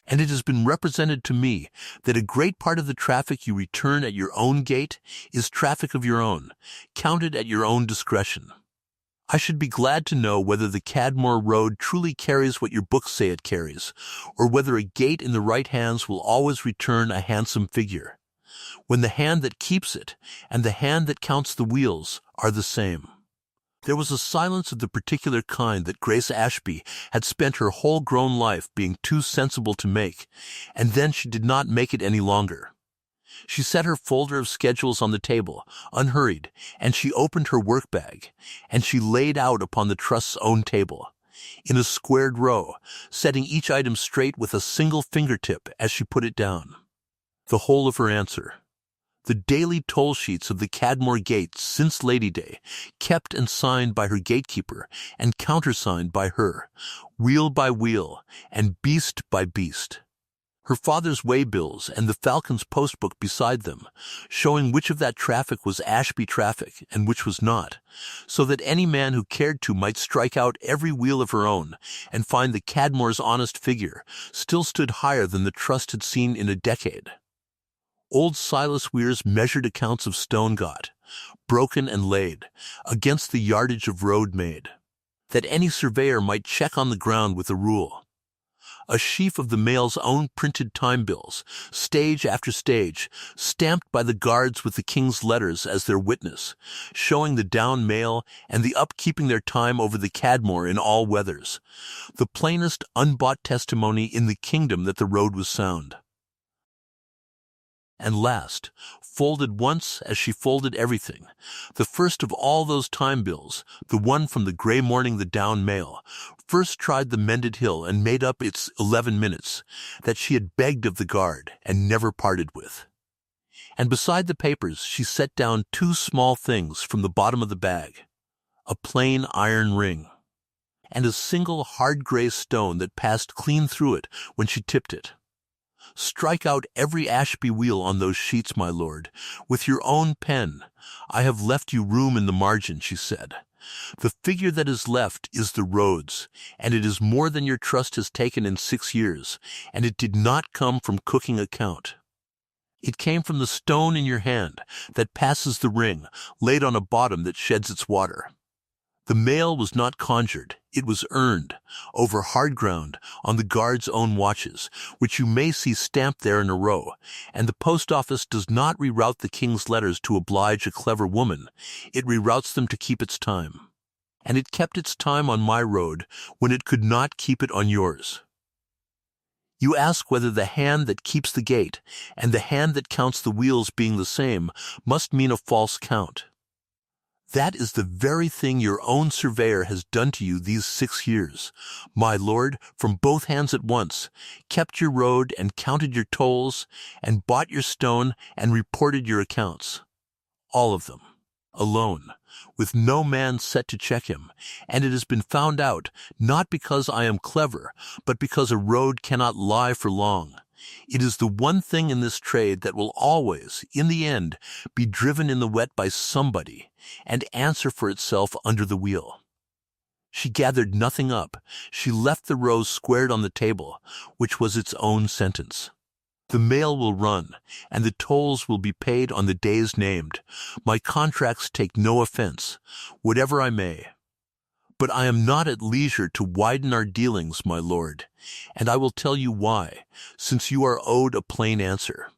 and it has been represented to me that a great part of the traffic you return at your own gate is traffic of your own, counted at your own discretion. I should be glad to know whether the Cadmoor Road truly carries what your books say it carries, or whether a gate in the right hands will always return a handsome figure, when the hand that keeps it and the hand that counts the wheels are the same. There was a silence of the particular kind that Grace Ashby had spent her whole grown life being too sensible to make, and then she did not make it any longer. She set her folder of schedules on the table, unhurried, and she opened her work-bag, and she laid out upon the trust's own table, in a squared row, setting each item straight with a single fingertip as she put it down. The whole of her answer. The daily toll sheets of the Cadmoor Gate since Lady Day, kept and signed by her gatekeeper and countersigned by her, wheel by wheel and beast by beast. Her father's waybills and the Falcon's postbook beside them, showing which of that traffic was Ashby traffic and which was not, so that any man who cared to might strike out every wheel of her own and find the Cadmoor's honest figure still stood higher than the trust had seen in a decade. Old Silas Weir's measured accounts of stone got, broken and laid, against the yardage of road made, that any surveyor might check on the ground with a rule. A sheaf of the mail's own printed time bills, stage after stage, stamped by the guards with the king's letters as their witness, showing the down mail and the up keeping their time over the Cadmoor in all weathers, the plainest unbought testimony in the kingdom that the road was sound. And last, folded once as she folded everything, the first of all those time bills, the one from the grey morning the down mail, first tried the mended hill and made up its 11 minutes, that she had begged of the guard and never parted with. And beside the papers she set down two small things from the bottom of the bag, a plain iron ring, and a single hard grey stone that passed clean through it when she tipped it. Strike out every Ashby wheel on those sheets, my lord, with your own pen. I have left you room in the margin, she said. The figure that is left is the road's, and it is more than your trust has taken in 6 years, and it did not come from cooking account. It came from the stone in your hand that passes the ring, laid on a bottom that sheds its water. The mail was not conjured, it was earned, over hard ground, on the guard's own watches, which you may see stamped there in a row, and the post office does not reroute the king's letters to oblige a clever woman, it reroutes them to keep its time. And it kept its time on my road when it could not keep it on yours. You ask whether the hand that keeps the gate and the hand that counts the wheels being the same must mean a false count. That is the very thing your own surveyor has done to you these 6 years, my lord, from both hands at once, kept your road and counted your tolls, and bought your stone and reported your accounts. All of them, alone, with no man set to check him, and it has been found out, not because I am clever, but because a road cannot lie for long. It is the one thing in this trade that will always, in the end, be driven in the wet by somebody, and answer for itself under the wheel. She gathered nothing up. She left the rows squared on the table, which was its own sentence. The mail will run, and the tolls will be paid on the days named. My contracts take no offense, whatever I may. But I am not at leisure to widen our dealings, my lord, and I will tell you why, since you are owed a plain answer.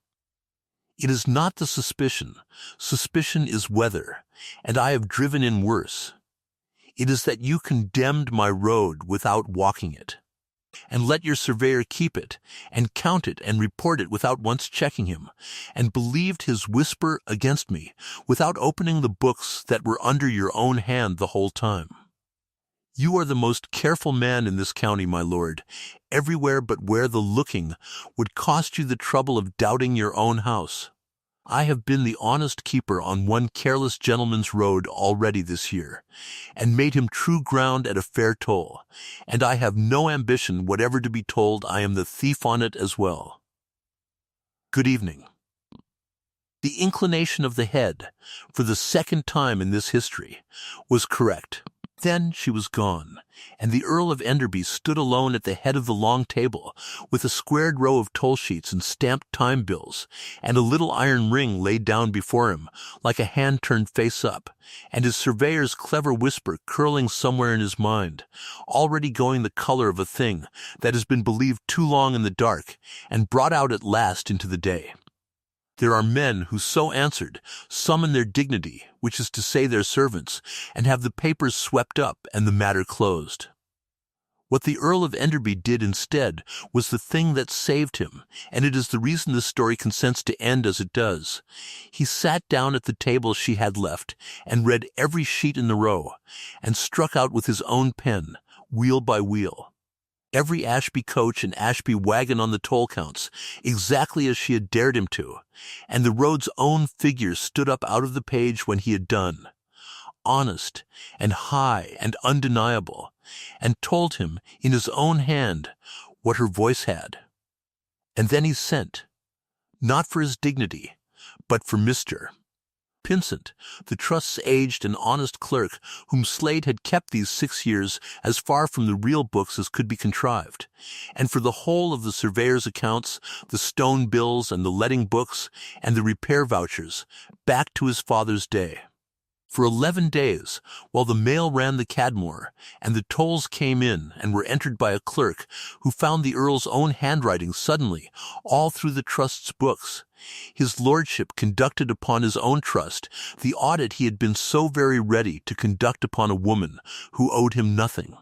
It is not the suspicion. Suspicion is weather, and I have driven in worse. It is that you condemned my road without walking it, and let your surveyor keep it, and count it and report it without once checking him, and believed his whisper against me, without opening the books that were under your own hand the whole time. You are the most careful man in this county, my lord, everywhere but where the looking would cost you the trouble of doubting your own house. I have been the honest keeper on one careless gentleman's road already this year, and made him true ground at a fair toll, and I have no ambition whatever to be told I am the thief on it as well. Good evening. The inclination of the head, for the second time in this history, was correct. Then she was gone, and the Earl of Enderby stood alone at the head of the long table, with a squared row of toll sheets and stamped time bills, and a little iron ring laid down before him, like a hand turned face up, and his surveyor's clever whisper curling somewhere in his mind, already going the color of a thing that has been believed too long in the dark, and brought out at last into the day. There are men who so answered, summon their dignity, which is to say their servants, and have the papers swept up and the matter closed. What the Earl of Enderby did instead was the thing that saved him, and it is the reason this story consents to end as it does. He sat down at the table she had left, and read every sheet in the row, and struck out with his own pen, wheel by wheel, every Ashby coach and Ashby wagon on the toll counts, exactly as she had dared him to, and the road's own figures stood up out of the page when he had done, honest and high and undeniable, and told him in his own hand what her voice had. And then he sent, not for his dignity, but for Mr. Pynsent, the trust's aged and honest clerk, whom Slade had kept these 6 years as far from the real books as could be contrived, and for the whole of the surveyor's accounts, the stone bills and the letting books, and the repair vouchers, back to his father's day. For 11 days, while the mail ran the Cadmoor, and the tolls came in and were entered by a clerk who found the Earl's own handwriting suddenly all through the trust's books, his lordship conducted upon his own trust the audit he had been so very ready to conduct upon a woman who owed him nothing.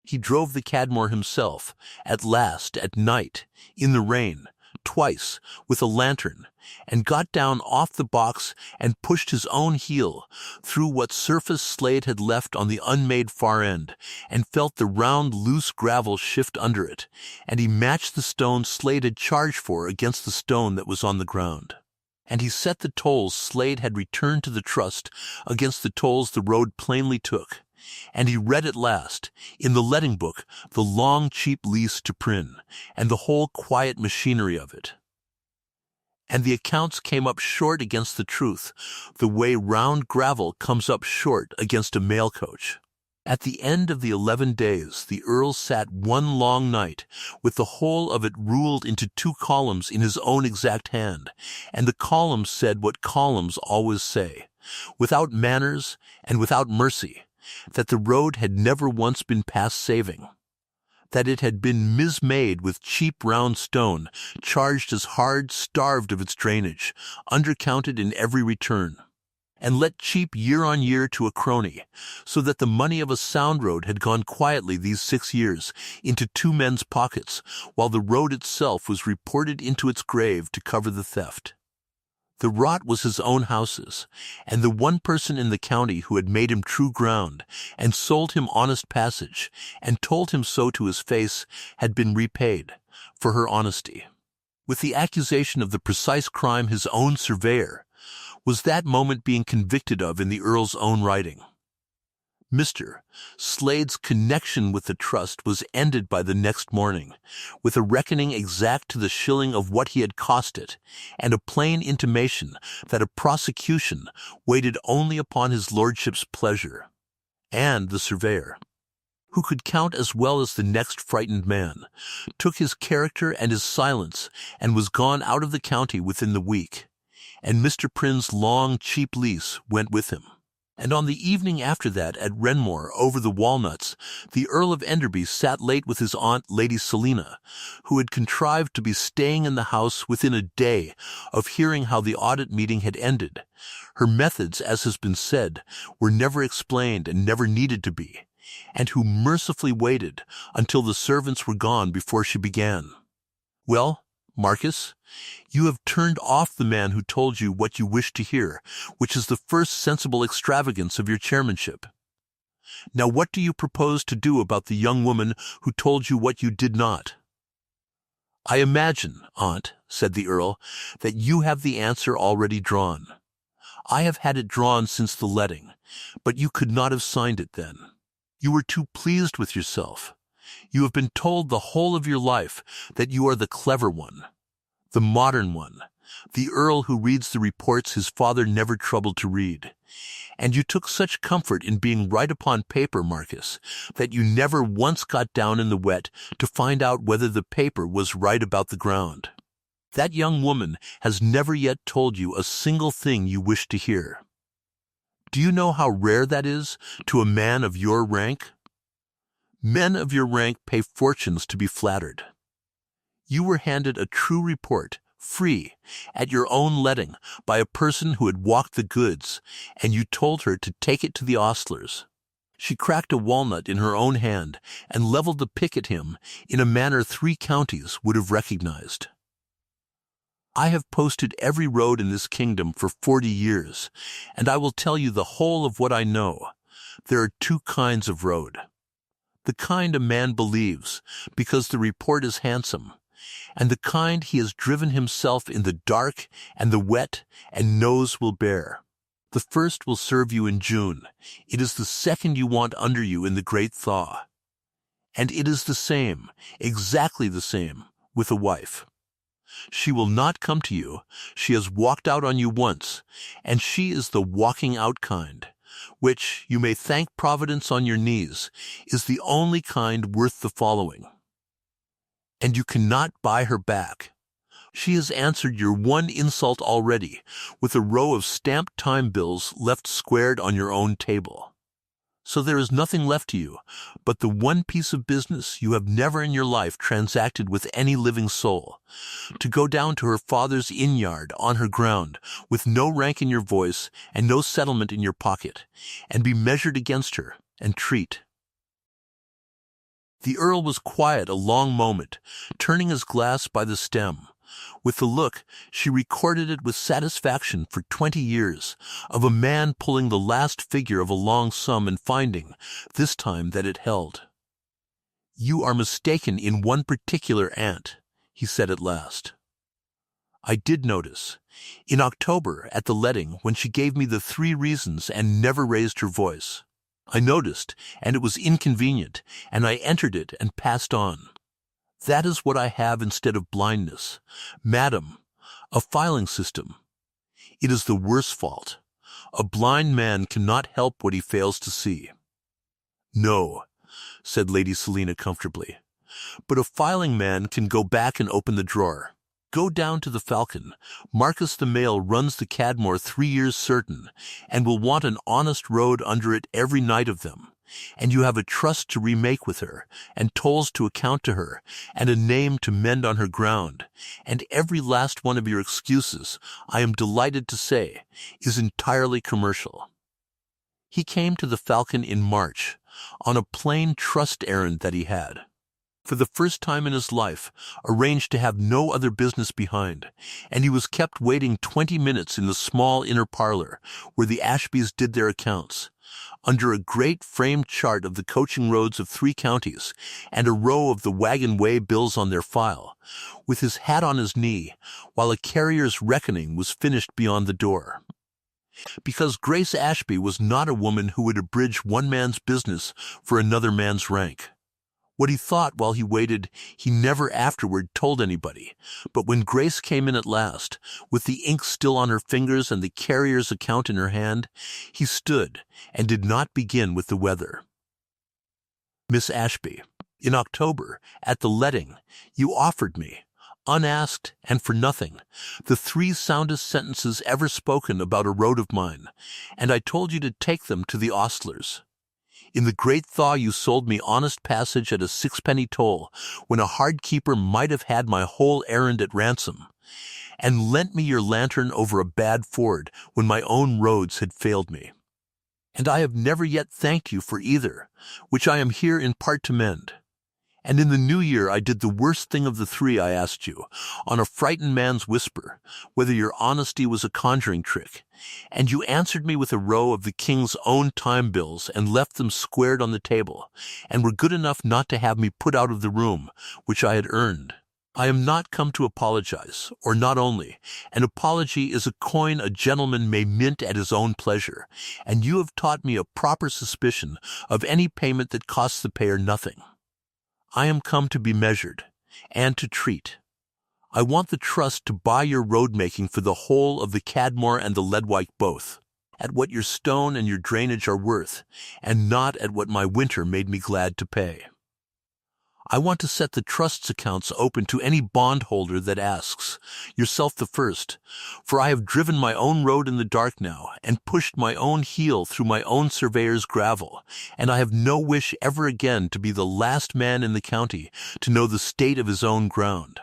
He drove the Cadmoor himself, at last, at night, in the rain, twice, with a lantern, and got down off the box and pushed his own heel through what surface Slade had left on the unmade far end, and felt the round loose gravel shift under it, and he matched the stone Slade had charged for against the stone that was on the ground. And he set the tolls Slade had returned to the trust against the tolls the road plainly took, and he read at last, in the letting book, the long cheap lease to Prynne, and the whole quiet machinery of it. And the accounts came up short against the truth, the way round gravel comes up short against a mail coach. At the end of the 11 days, the Earl sat one long night, with the whole of it ruled into 2 columns in his own exact hand, and the columns said what columns always say, without manners and without mercy, that the road had never once been past saving, that it had been mismade with cheap round stone, charged as hard, starved of its drainage, undercounted in every return, and let cheap year on year to a crony, so that the money of a sound road had gone quietly these 6 years into 2 men's pockets, while the road itself was reported into its grave to cover the theft. The rot was his own house's, and the one person in the county who had made him true ground, and sold him honest passage, and told him so to his face, had been repaid, for her honesty, with the accusation of the precise crime his own surveyor was that moment being convicted of in the Earl's own writing. Mr. Slade's connection with the trust was ended by the next morning, with a reckoning exact to the shilling of what he had cost it, and a plain intimation that a prosecution waited only upon his lordship's pleasure. And the surveyor, who could count as well as the next frightened man, took his character and his silence, and was gone out of the county within the week, and Mr. Prynne's long cheap lease went with him. And on the evening after that, at Renmore, over the walnuts, the Earl of Enderby sat late with his aunt, Lady Selina, who had contrived to be staying in the house within a day of hearing how the audit meeting had ended. Her methods, as has been said, were never explained and never needed to be, and who mercifully waited until the servants were gone before she began. "Well, Marcus, you have turned off the man who told you what you wished to hear, which is the first sensible extravagance of your chairmanship. Now what do you propose to do about the young woman who told you what you did not?" "I imagine, aunt," said the Earl, "that you have the answer already drawn. I have had it drawn since the letting, but you could not have signed it then. You were too pleased with yourself. You have been told the whole of your life that you are the clever one, the modern one, the Earl who reads the reports his father never troubled to read. And you took such comfort in being right upon paper, Marcus, that you never once got down in the wet to find out whether the paper was right about the ground. That young woman has never yet told you a single thing you wish to hear. Do you know how rare that is to a man of your rank? Men of your rank pay fortunes to be flattered. You were handed a true report, free, at your own letting, by a person who had walked the goods, and you told her to take it to the ostlers. She cracked a walnut in her own hand and leveled the pick at him in a manner 3 counties would have recognized. I have posted every road in this kingdom for 40 years, and I will tell you the whole of what I know. There are 2 kinds of road. The kind a man believes, because the report is handsome, and the kind he has driven himself in the dark and the wet and knows will bear. The first will serve you in June. It is the second you want under you in the great thaw. And it is the same, exactly the same, with a wife. She will not come to you. She has walked out on you once, and she is the walking out kind, which, you may thank Providence on your knees, is the only kind worth the following. And you cannot buy her back. She has answered your one insult already, with a row of stamped time bills left squared on your own table. So there is nothing left to you but the one piece of business you have never in your life transacted with any living soul, to go down to her father's inn-yard on her ground, with no rank in your voice and no settlement in your pocket, and be measured against her, and treat. The Earl was quiet a long moment, turning his glass by the stem. With the look, she recorded it with satisfaction for 20 years, of a man pulling the last figure of a long sum and finding, this time, that it held. "You are mistaken in one particular, aunt," he said at last. "I did notice. In October, at the letting, when she gave me the 3 reasons and never raised her voice. I noticed, and it was inconvenient, and I entered it and passed on. That is what I have instead of blindness, madam, a filing system. It is the worst fault. A blind man cannot help what he fails to see." "No," said Lady Selina comfortably, "but a filing man can go back and open the drawer. Go down to the Falcon. Marcus the Mail runs the Cadmoor 3 years certain, and will want an honest road under it every night of them. And you have a trust to remake with her, and tolls to account to her, and a name to mend on her ground, and every last one of your excuses, I am delighted to say, is entirely commercial." He came to the Falcon in March, on a plain trust errand that he had. For the first time in his life, arranged to have no other business behind, and he was kept waiting 20 minutes in the small inner parlor, where the Ashbys did their accounts, under a great framed chart of the coaching roads of 3 counties, and a row of the wagon way bills on their file, with his hat on his knee, while a carrier's reckoning was finished beyond the door. Because Grace Ashby was not a woman who would abridge one man's business for another man's rank. What he thought while he waited, he never afterward told anybody, but when Grace came in at last, with the ink still on her fingers and the carrier's account in her hand, he stood and did not begin with the weather. "Miss Ashby, in October, at the letting, you offered me, unasked and for nothing, the 3 soundest sentences ever spoken about a road of mine, and I told you to take them to the ostlers. In the great thaw you sold me honest passage at a 6-penny toll, when a hard keeper might have had my whole errand at ransom, and lent me your lantern over a bad ford when my own roads had failed me. And I have never yet thanked you for either, which I am here in part to mend. And in the new year I did the worst thing of the 3 I asked you, on a frightened man's whisper, whether your honesty was a conjuring trick, and you answered me with a row of the king's own time bills and left them squared on the table, and were good enough not to have me put out of the room, which I had earned. I am not come to apologize, or not only. An apology is a coin a gentleman may mint at his own pleasure, and you have taught me a proper suspicion of any payment that costs the payer nothing. I am come to be measured, and to treat. I want the trust to buy your road-making for the whole of the Cadmoor and the Ledwyche both, at what your stone and your drainage are worth, and not at what my winter made me glad to pay. I want to set the trust's accounts open to any bondholder that asks, yourself the first, for I have driven my own road in the dark now, and pushed my own heel through my own surveyor's gravel, and I have no wish ever again to be the last man in the county to know the state of his own ground.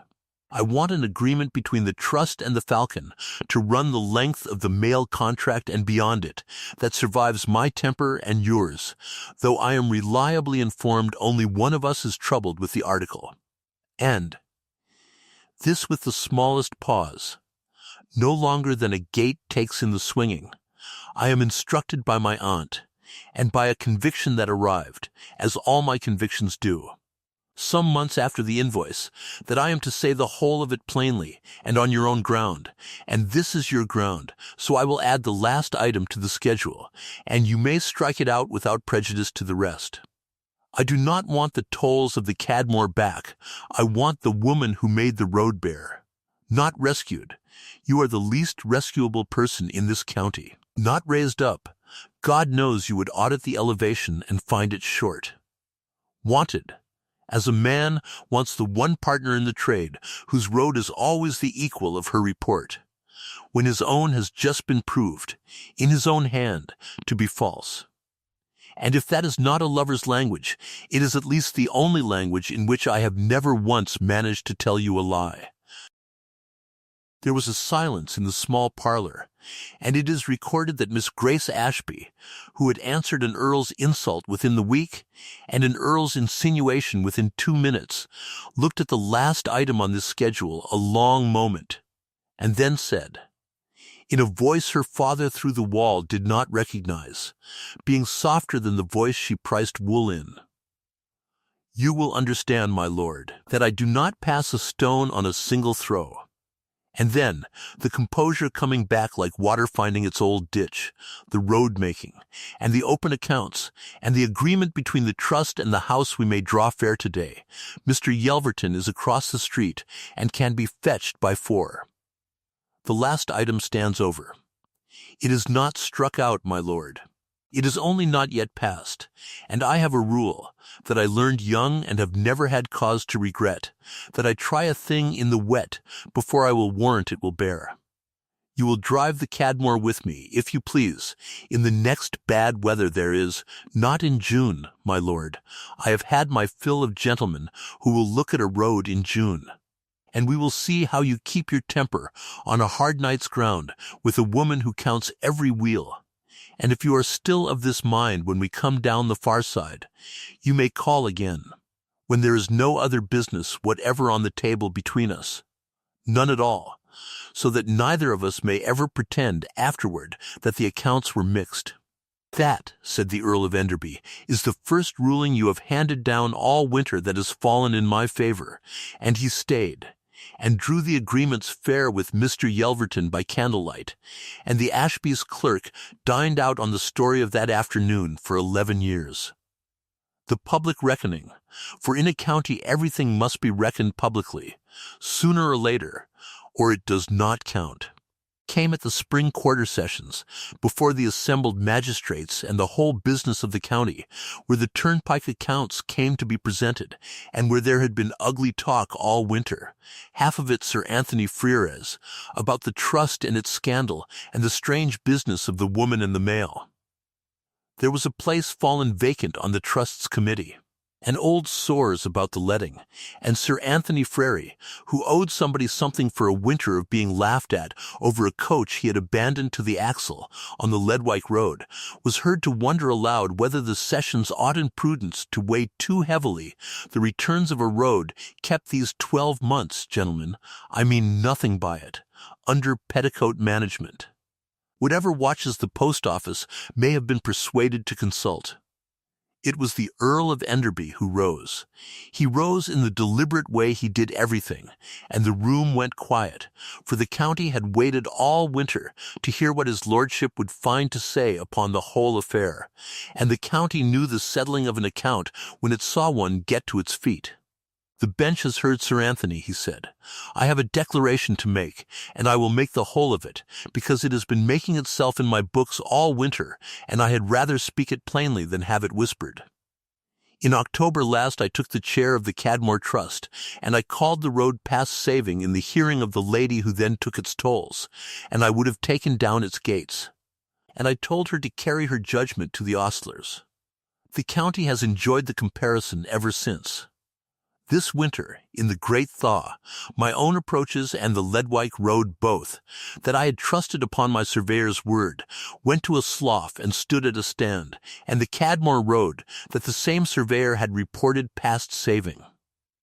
I want an agreement between the trust and the falcon to run the length of the mail contract and beyond it, that survives my temper and yours, though I am reliably informed only one of us is troubled with the article. And this with the smallest pause, no longer than a gate takes in the swinging. I am instructed by my aunt, and by a conviction that arrived, as all my convictions do, some months after the invoice, that I am to say the whole of it plainly, and on your own ground, and this is your ground, so I will add the last item to the schedule, and you may strike it out without prejudice to the rest. I do not want the tolls of the Cadmoor back, I want the woman who made the road bare. Not rescued. You are the least rescuable person in this county. Not raised up. God knows you would audit the elevation and find it short. Wanted. As a man wants the one partner in the trade whose road is always the equal of her report, when his own has just been proved, in his own hand, to be false. And if that is not a lover's language, it is at least the only language in which I have never once managed to tell you a lie. There was a silence in the small parlor, and it is recorded that Miss Grace Ashby, who had answered an earl's insult within the week and an earl's insinuation within 2 minutes, looked at the last item on this schedule a long moment, and then said, in a voice her father through the wall did not recognize, being softer than the voice she priced wool in, "You will understand, my lord, that I do not pass a stone on a single throw." And then, the composure coming back like water finding its old ditch, the road-making, and the open accounts, and the agreement between the trust and the house we may draw fair today. Mr. Yelverton is across the street, and can be fetched by 4. The last item stands over. It is not struck out, my lord. It is only not yet passed, and I have a rule, that I learned young and have never had cause to regret, that I try a thing in the wet before I will warrant it will bear. You will drive the Cadmoor with me, if you please, in the next bad weather there is, not in June, my lord. I have had my fill of gentlemen who will look at a road in June. And we will see how you keep your temper on a hard night's ground with a woman who counts every wheel. And if you are still of this mind when we come down the far side, you may call again, when there is no other business whatever on the table between us, none at all, so that neither of us may ever pretend afterward that the accounts were mixed. That, said the Earl of Enderby, is the first ruling you have handed down all winter that has fallen in my favor, and he stayed, and drew the agreements fair with Mr. Yelverton by candlelight, and the Ashby's clerk dined out on the story of that afternoon for 11 years. The public reckoning, for in a county everything must be reckoned publicly, sooner or later, or it does not count, came at the spring quarter sessions, before the assembled magistrates and the whole business of the county, where the turnpike accounts came to be presented, and where there had been ugly talk all winter, half of it Sir Anthony Frere's, about the trust and its scandal, and the strange business of the woman and the mail. There was a place fallen vacant on the trust's committee, and old sores about the letting, and Sir Anthony Frere, who owed somebody something for a winter of being laughed at over a coach he had abandoned to the axle on the Ledwyche road, was heard to wonder aloud whether the sessions ought in prudence to weigh too heavily the returns of a road kept these 12 months, gentlemen, I mean nothing by it, under petticoat management. Whatever watches the post office may have been persuaded to consult. It was the Earl of Enderby who rose. He rose in the deliberate way he did everything, and the room went quiet, for the county had waited all winter to hear what his lordship would find to say upon the whole affair, and the county knew the settling of an account when it saw one get to its feet. "The bench has heard Sir Anthony," he said. "I have a declaration to make, and I will make the whole of it, because it has been making itself in my books all winter, and I had rather speak it plainly than have it whispered. In October last I took the chair of the Cadmoor Trust, and I called the road past Saving in the hearing of the lady who then took its tolls, and I would have taken down its gates. And I told her to carry her judgment to the ostlers. The county has enjoyed the comparison ever since. This winter, in the great thaw, my own approaches and the Ledwyche road both, that I had trusted upon my surveyor's word, went to a slough and stood at a stand, and the Cadmoor road, that the same surveyor had reported past Saving,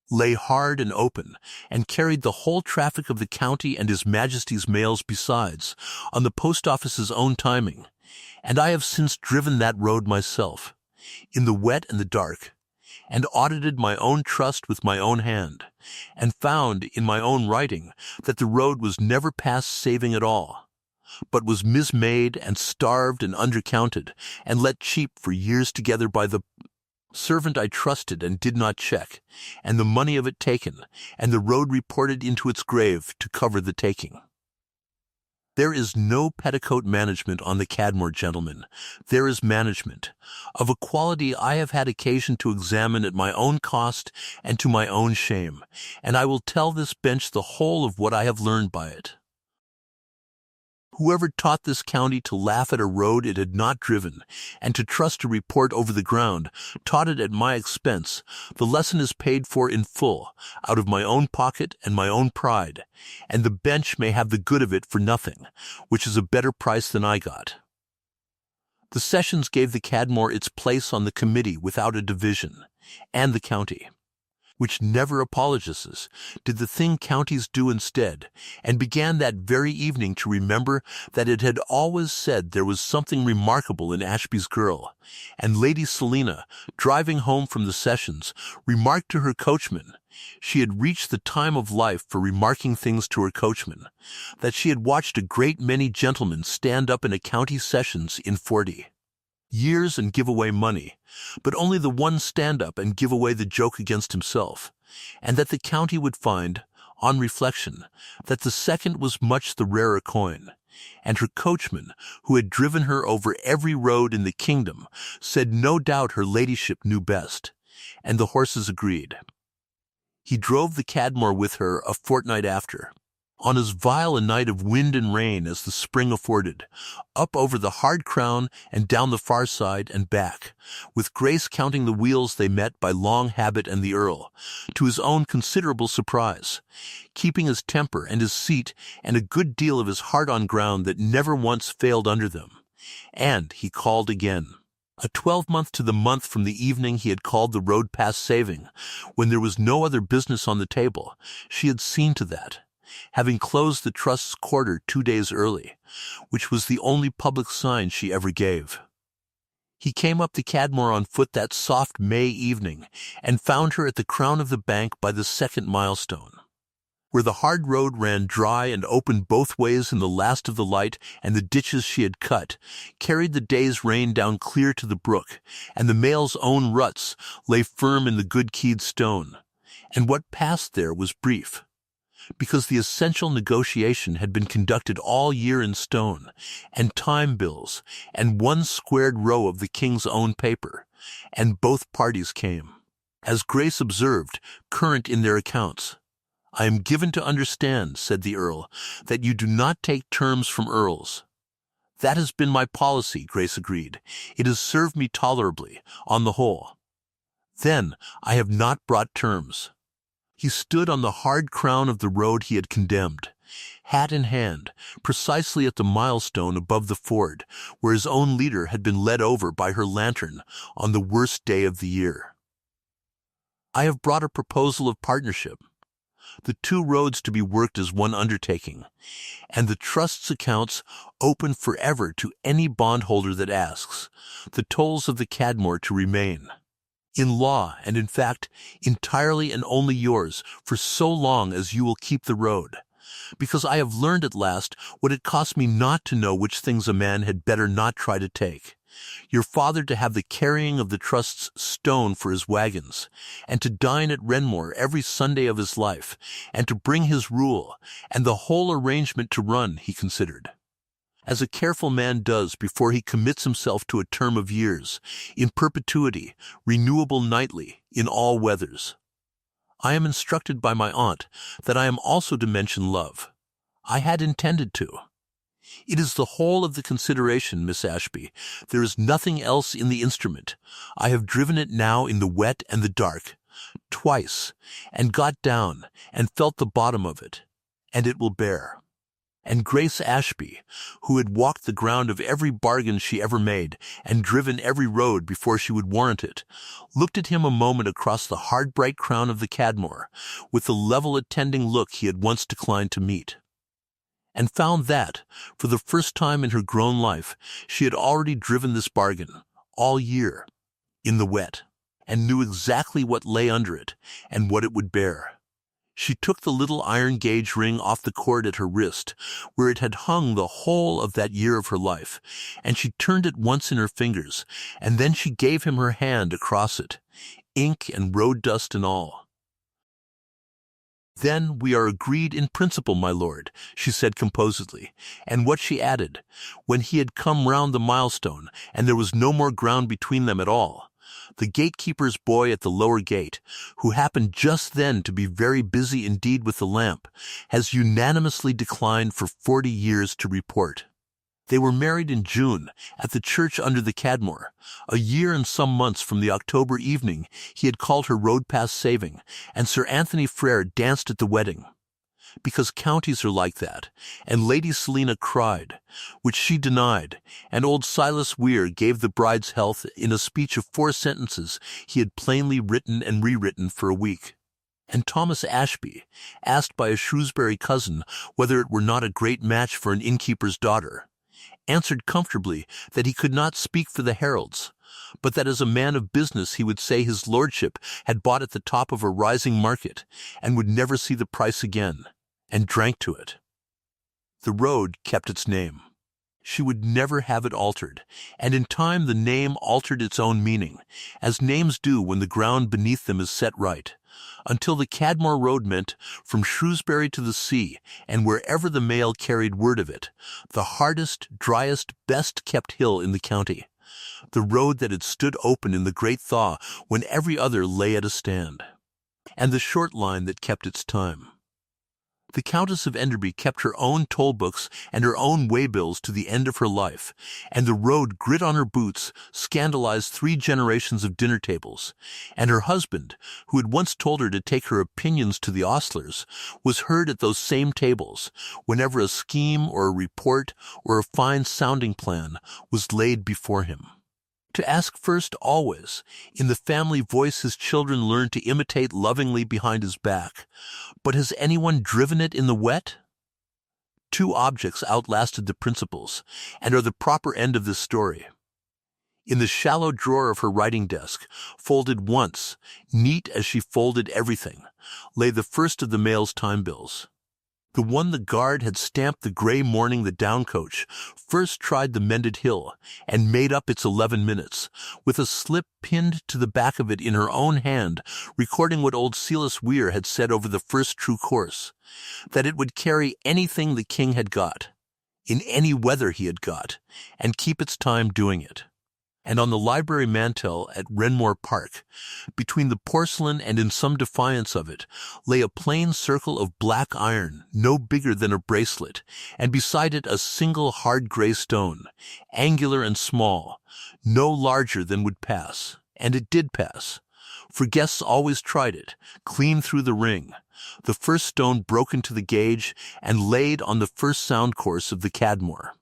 lay hard and open, and carried the whole traffic of the county and His Majesty's mails besides, on the post office's own timing, and I have since driven that road myself, in the wet and the dark, and audited my own trust with my own hand, and found in my own writing that the road was never past Saving at all, but was mismade and starved and undercounted, and let cheap for years together by the servant I trusted and did not check, and the money of it taken, and the road reported into its grave to cover the taking. There is no petticoat management on the Cadmoor, gentlemen. There is management, of a quality I have had occasion to examine at my own cost and to my own shame, and I will tell this bench the whole of what I have learned by it. Whoever taught this county to laugh at a road it had not driven, and to trust a report over the ground, taught it at my expense. The lesson is paid for in full, out of my own pocket and my own pride, and the bench may have the good of it for nothing, which is a better price than I got. The sessions gave the Cadmoor its place on the committee without a division, and the county, which never apologizes, did the thing counties do instead, and began that very evening to remember that it had always said there was something remarkable in Ashby's girl, and Lady Selina, driving home from the sessions, remarked to her coachman, she had reached the time of life for remarking things to her coachman, that she had watched a great many gentlemen stand up in a county sessions in 40 years and give away money, but only the one stand up and give away the joke against himself, and that the county would find, on reflection, that the second was much the rarer coin, and her coachman, who had driven her over every road in the kingdom, said no doubt her ladyship knew best, and the horses agreed. He drove the Cadmoor with her a fortnight after, on as vile a night of wind and rain as the spring afforded, up over the hard crown and down the far side and back, with Grace counting the wheels they met by long habit and the Earl, to his own considerable surprise, keeping his temper and his seat and a good deal of his heart on ground that never once failed under them. And he called again. A 12-month to the month from the evening he had called the road past Saving, when there was no other business on the table, she had seen to that, having closed the trust's quarter 2 days early, which was the only public sign she ever gave. He came up the Cadmoor on foot that soft May evening, and found her at the crown of the bank by the second milestone, where the hard road ran dry and open both ways in the last of the light, and the ditches she had cut carried the day's rain down clear to the brook, and the mail's own ruts lay firm in the good keyed stone, and what passed there was brief, because the essential negotiation had been conducted all year in stone, and time bills, and one squared row of the king's own paper, and both parties came, as Grace observed, current in their accounts. "I am given to understand," said the Earl, "that you do not take terms from earls." "That has been my policy," Grace agreed. "It has served me tolerably, on the whole." "Then I have not brought terms." He stood on the hard crown of the road he had condemned, hat in hand, precisely at the milestone above the ford, where his own leader had been led over by her lantern on the worst day of the year. "I have brought a proposal of partnership, the 2 roads to be worked as one undertaking, and the trust's accounts open forever to any bondholder that asks, the tolls of the Cadmoor to remain, in law and in fact, entirely and only yours for so long as you will keep the road, because I have learned at last what it cost me not to know which things a man had better not try to take, Your father to have the carrying of the trust's stone for his wagons, and to dine at Renmore every Sunday of his life, and to bring his rule, and the whole arrangement to run, he considered, as a careful man does before he commits himself to a term of years, in perpetuity, renewable nightly, in all weathers. I am instructed by my aunt that I am also to mention love. I had intended to. It is the whole of the consideration, Miss Ashby. There is nothing else in the instrument. I have driven it now in the wet and the dark, twice, and got down, and felt the bottom of it, and it will bear. And Grace Ashby, who had walked the ground of every bargain she ever made, and driven every road before she would warrant it, looked at him a moment across the hard bright crown of the Cadmoor, with the level attending look he had once declined to meet, and found that, for the first time in her grown life, she had already driven this bargain, all year, in the wet, and knew exactly what lay under it, and what it would bear. She took the little iron gauge ring off the cord at her wrist, where it had hung the whole of that year of her life, and she turned it once in her fingers, and then she gave him her hand across it, ink and road dust and all. "Then we are agreed in principle, my lord," she said composedly, and what she added, when he had come round the milestone, and there was no more ground between them at all, the gatekeeper's boy at the lower gate, who happened just then to be very busy indeed with the lamp, has unanimously declined for 40 years to report. They were married in June, at the church under the Cadmoor, a year and some months from the October evening he had called her road past saving, and Sir Anthony Frere danced at the wedding. Because counties are like that, and Lady Selina cried, which she denied, and old Silas Weir gave the bride's health in a speech of 4 sentences he had plainly written and rewritten for a week. And Thomas Ashby, asked by a Shrewsbury cousin whether it were not a great match for an innkeeper's daughter, answered comfortably that he could not speak for the heralds, but that as a man of business he would say his lordship had bought at the top of a rising market, and would never see the price again, and drank to it. The road kept its name. She would never have it altered, and in time the name altered its own meaning, as names do when the ground beneath them is set right, until the Cadmoor road meant, from Shrewsbury to the sea, and wherever the mail carried word of it, the hardest, driest, best-kept hill in the county, the road that had stood open in the great thaw when every other lay at a stand, and the short line that kept its time. The Countess of Enderby kept her own toll books and her own waybills to the end of her life, and the road grit on her boots scandalized 3 generations of dinner tables, and her husband, who had once told her to take her opinions to the ostlers, was heard at those same tables whenever a scheme or a report or a fine sounding plan was laid before him. To ask first always, in the family voice his children learned to imitate lovingly behind his back, "But has anyone driven it in the wet?" 2 objects outlasted the principals, and are the proper end of this story. In the shallow drawer of her writing desk, folded once, neat as she folded everything, lay the first of the mail's time bills. The one the guard had stamped the grey morning the down coach first tried the mended hill, and made up its 11 minutes, with a slip pinned to the back of it in her own hand, recording what old Silas Weir had said over the first true course, that it would carry anything the king had got, in any weather he had got, and keep its time doing it. And on the library mantel at Renmore Park, between the porcelain and in some defiance of it, lay a plain circle of black iron, no bigger than a bracelet, and beside it a single hard grey stone, angular and small, no larger than would pass, and it did pass, for guests always tried it, clean through the ring, the first stone broken to the gauge and laid on the first sound course of the Cadmoor.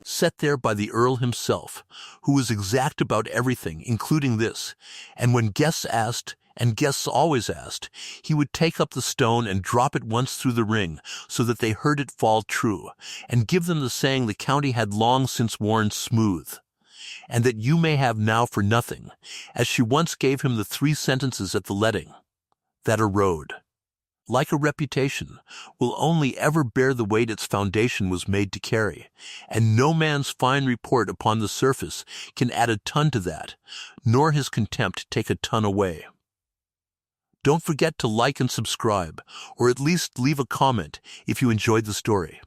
Set there by the Earl himself, who was exact about everything, including this, and when guests asked, and guests always asked, he would take up the stone and drop it once through the ring, so that they heard it fall true, and give them the saying the county had long since worn smooth, and that you may have now for nothing, as she once gave him the 3 sentences at the letting, that a road. like a reputation, will only ever bear the weight its foundation was made to carry, and no man's fine report upon the surface can add a ton to that, nor his contempt take a ton away. Don't forget to like and subscribe, or at least leave a comment if you enjoyed the story.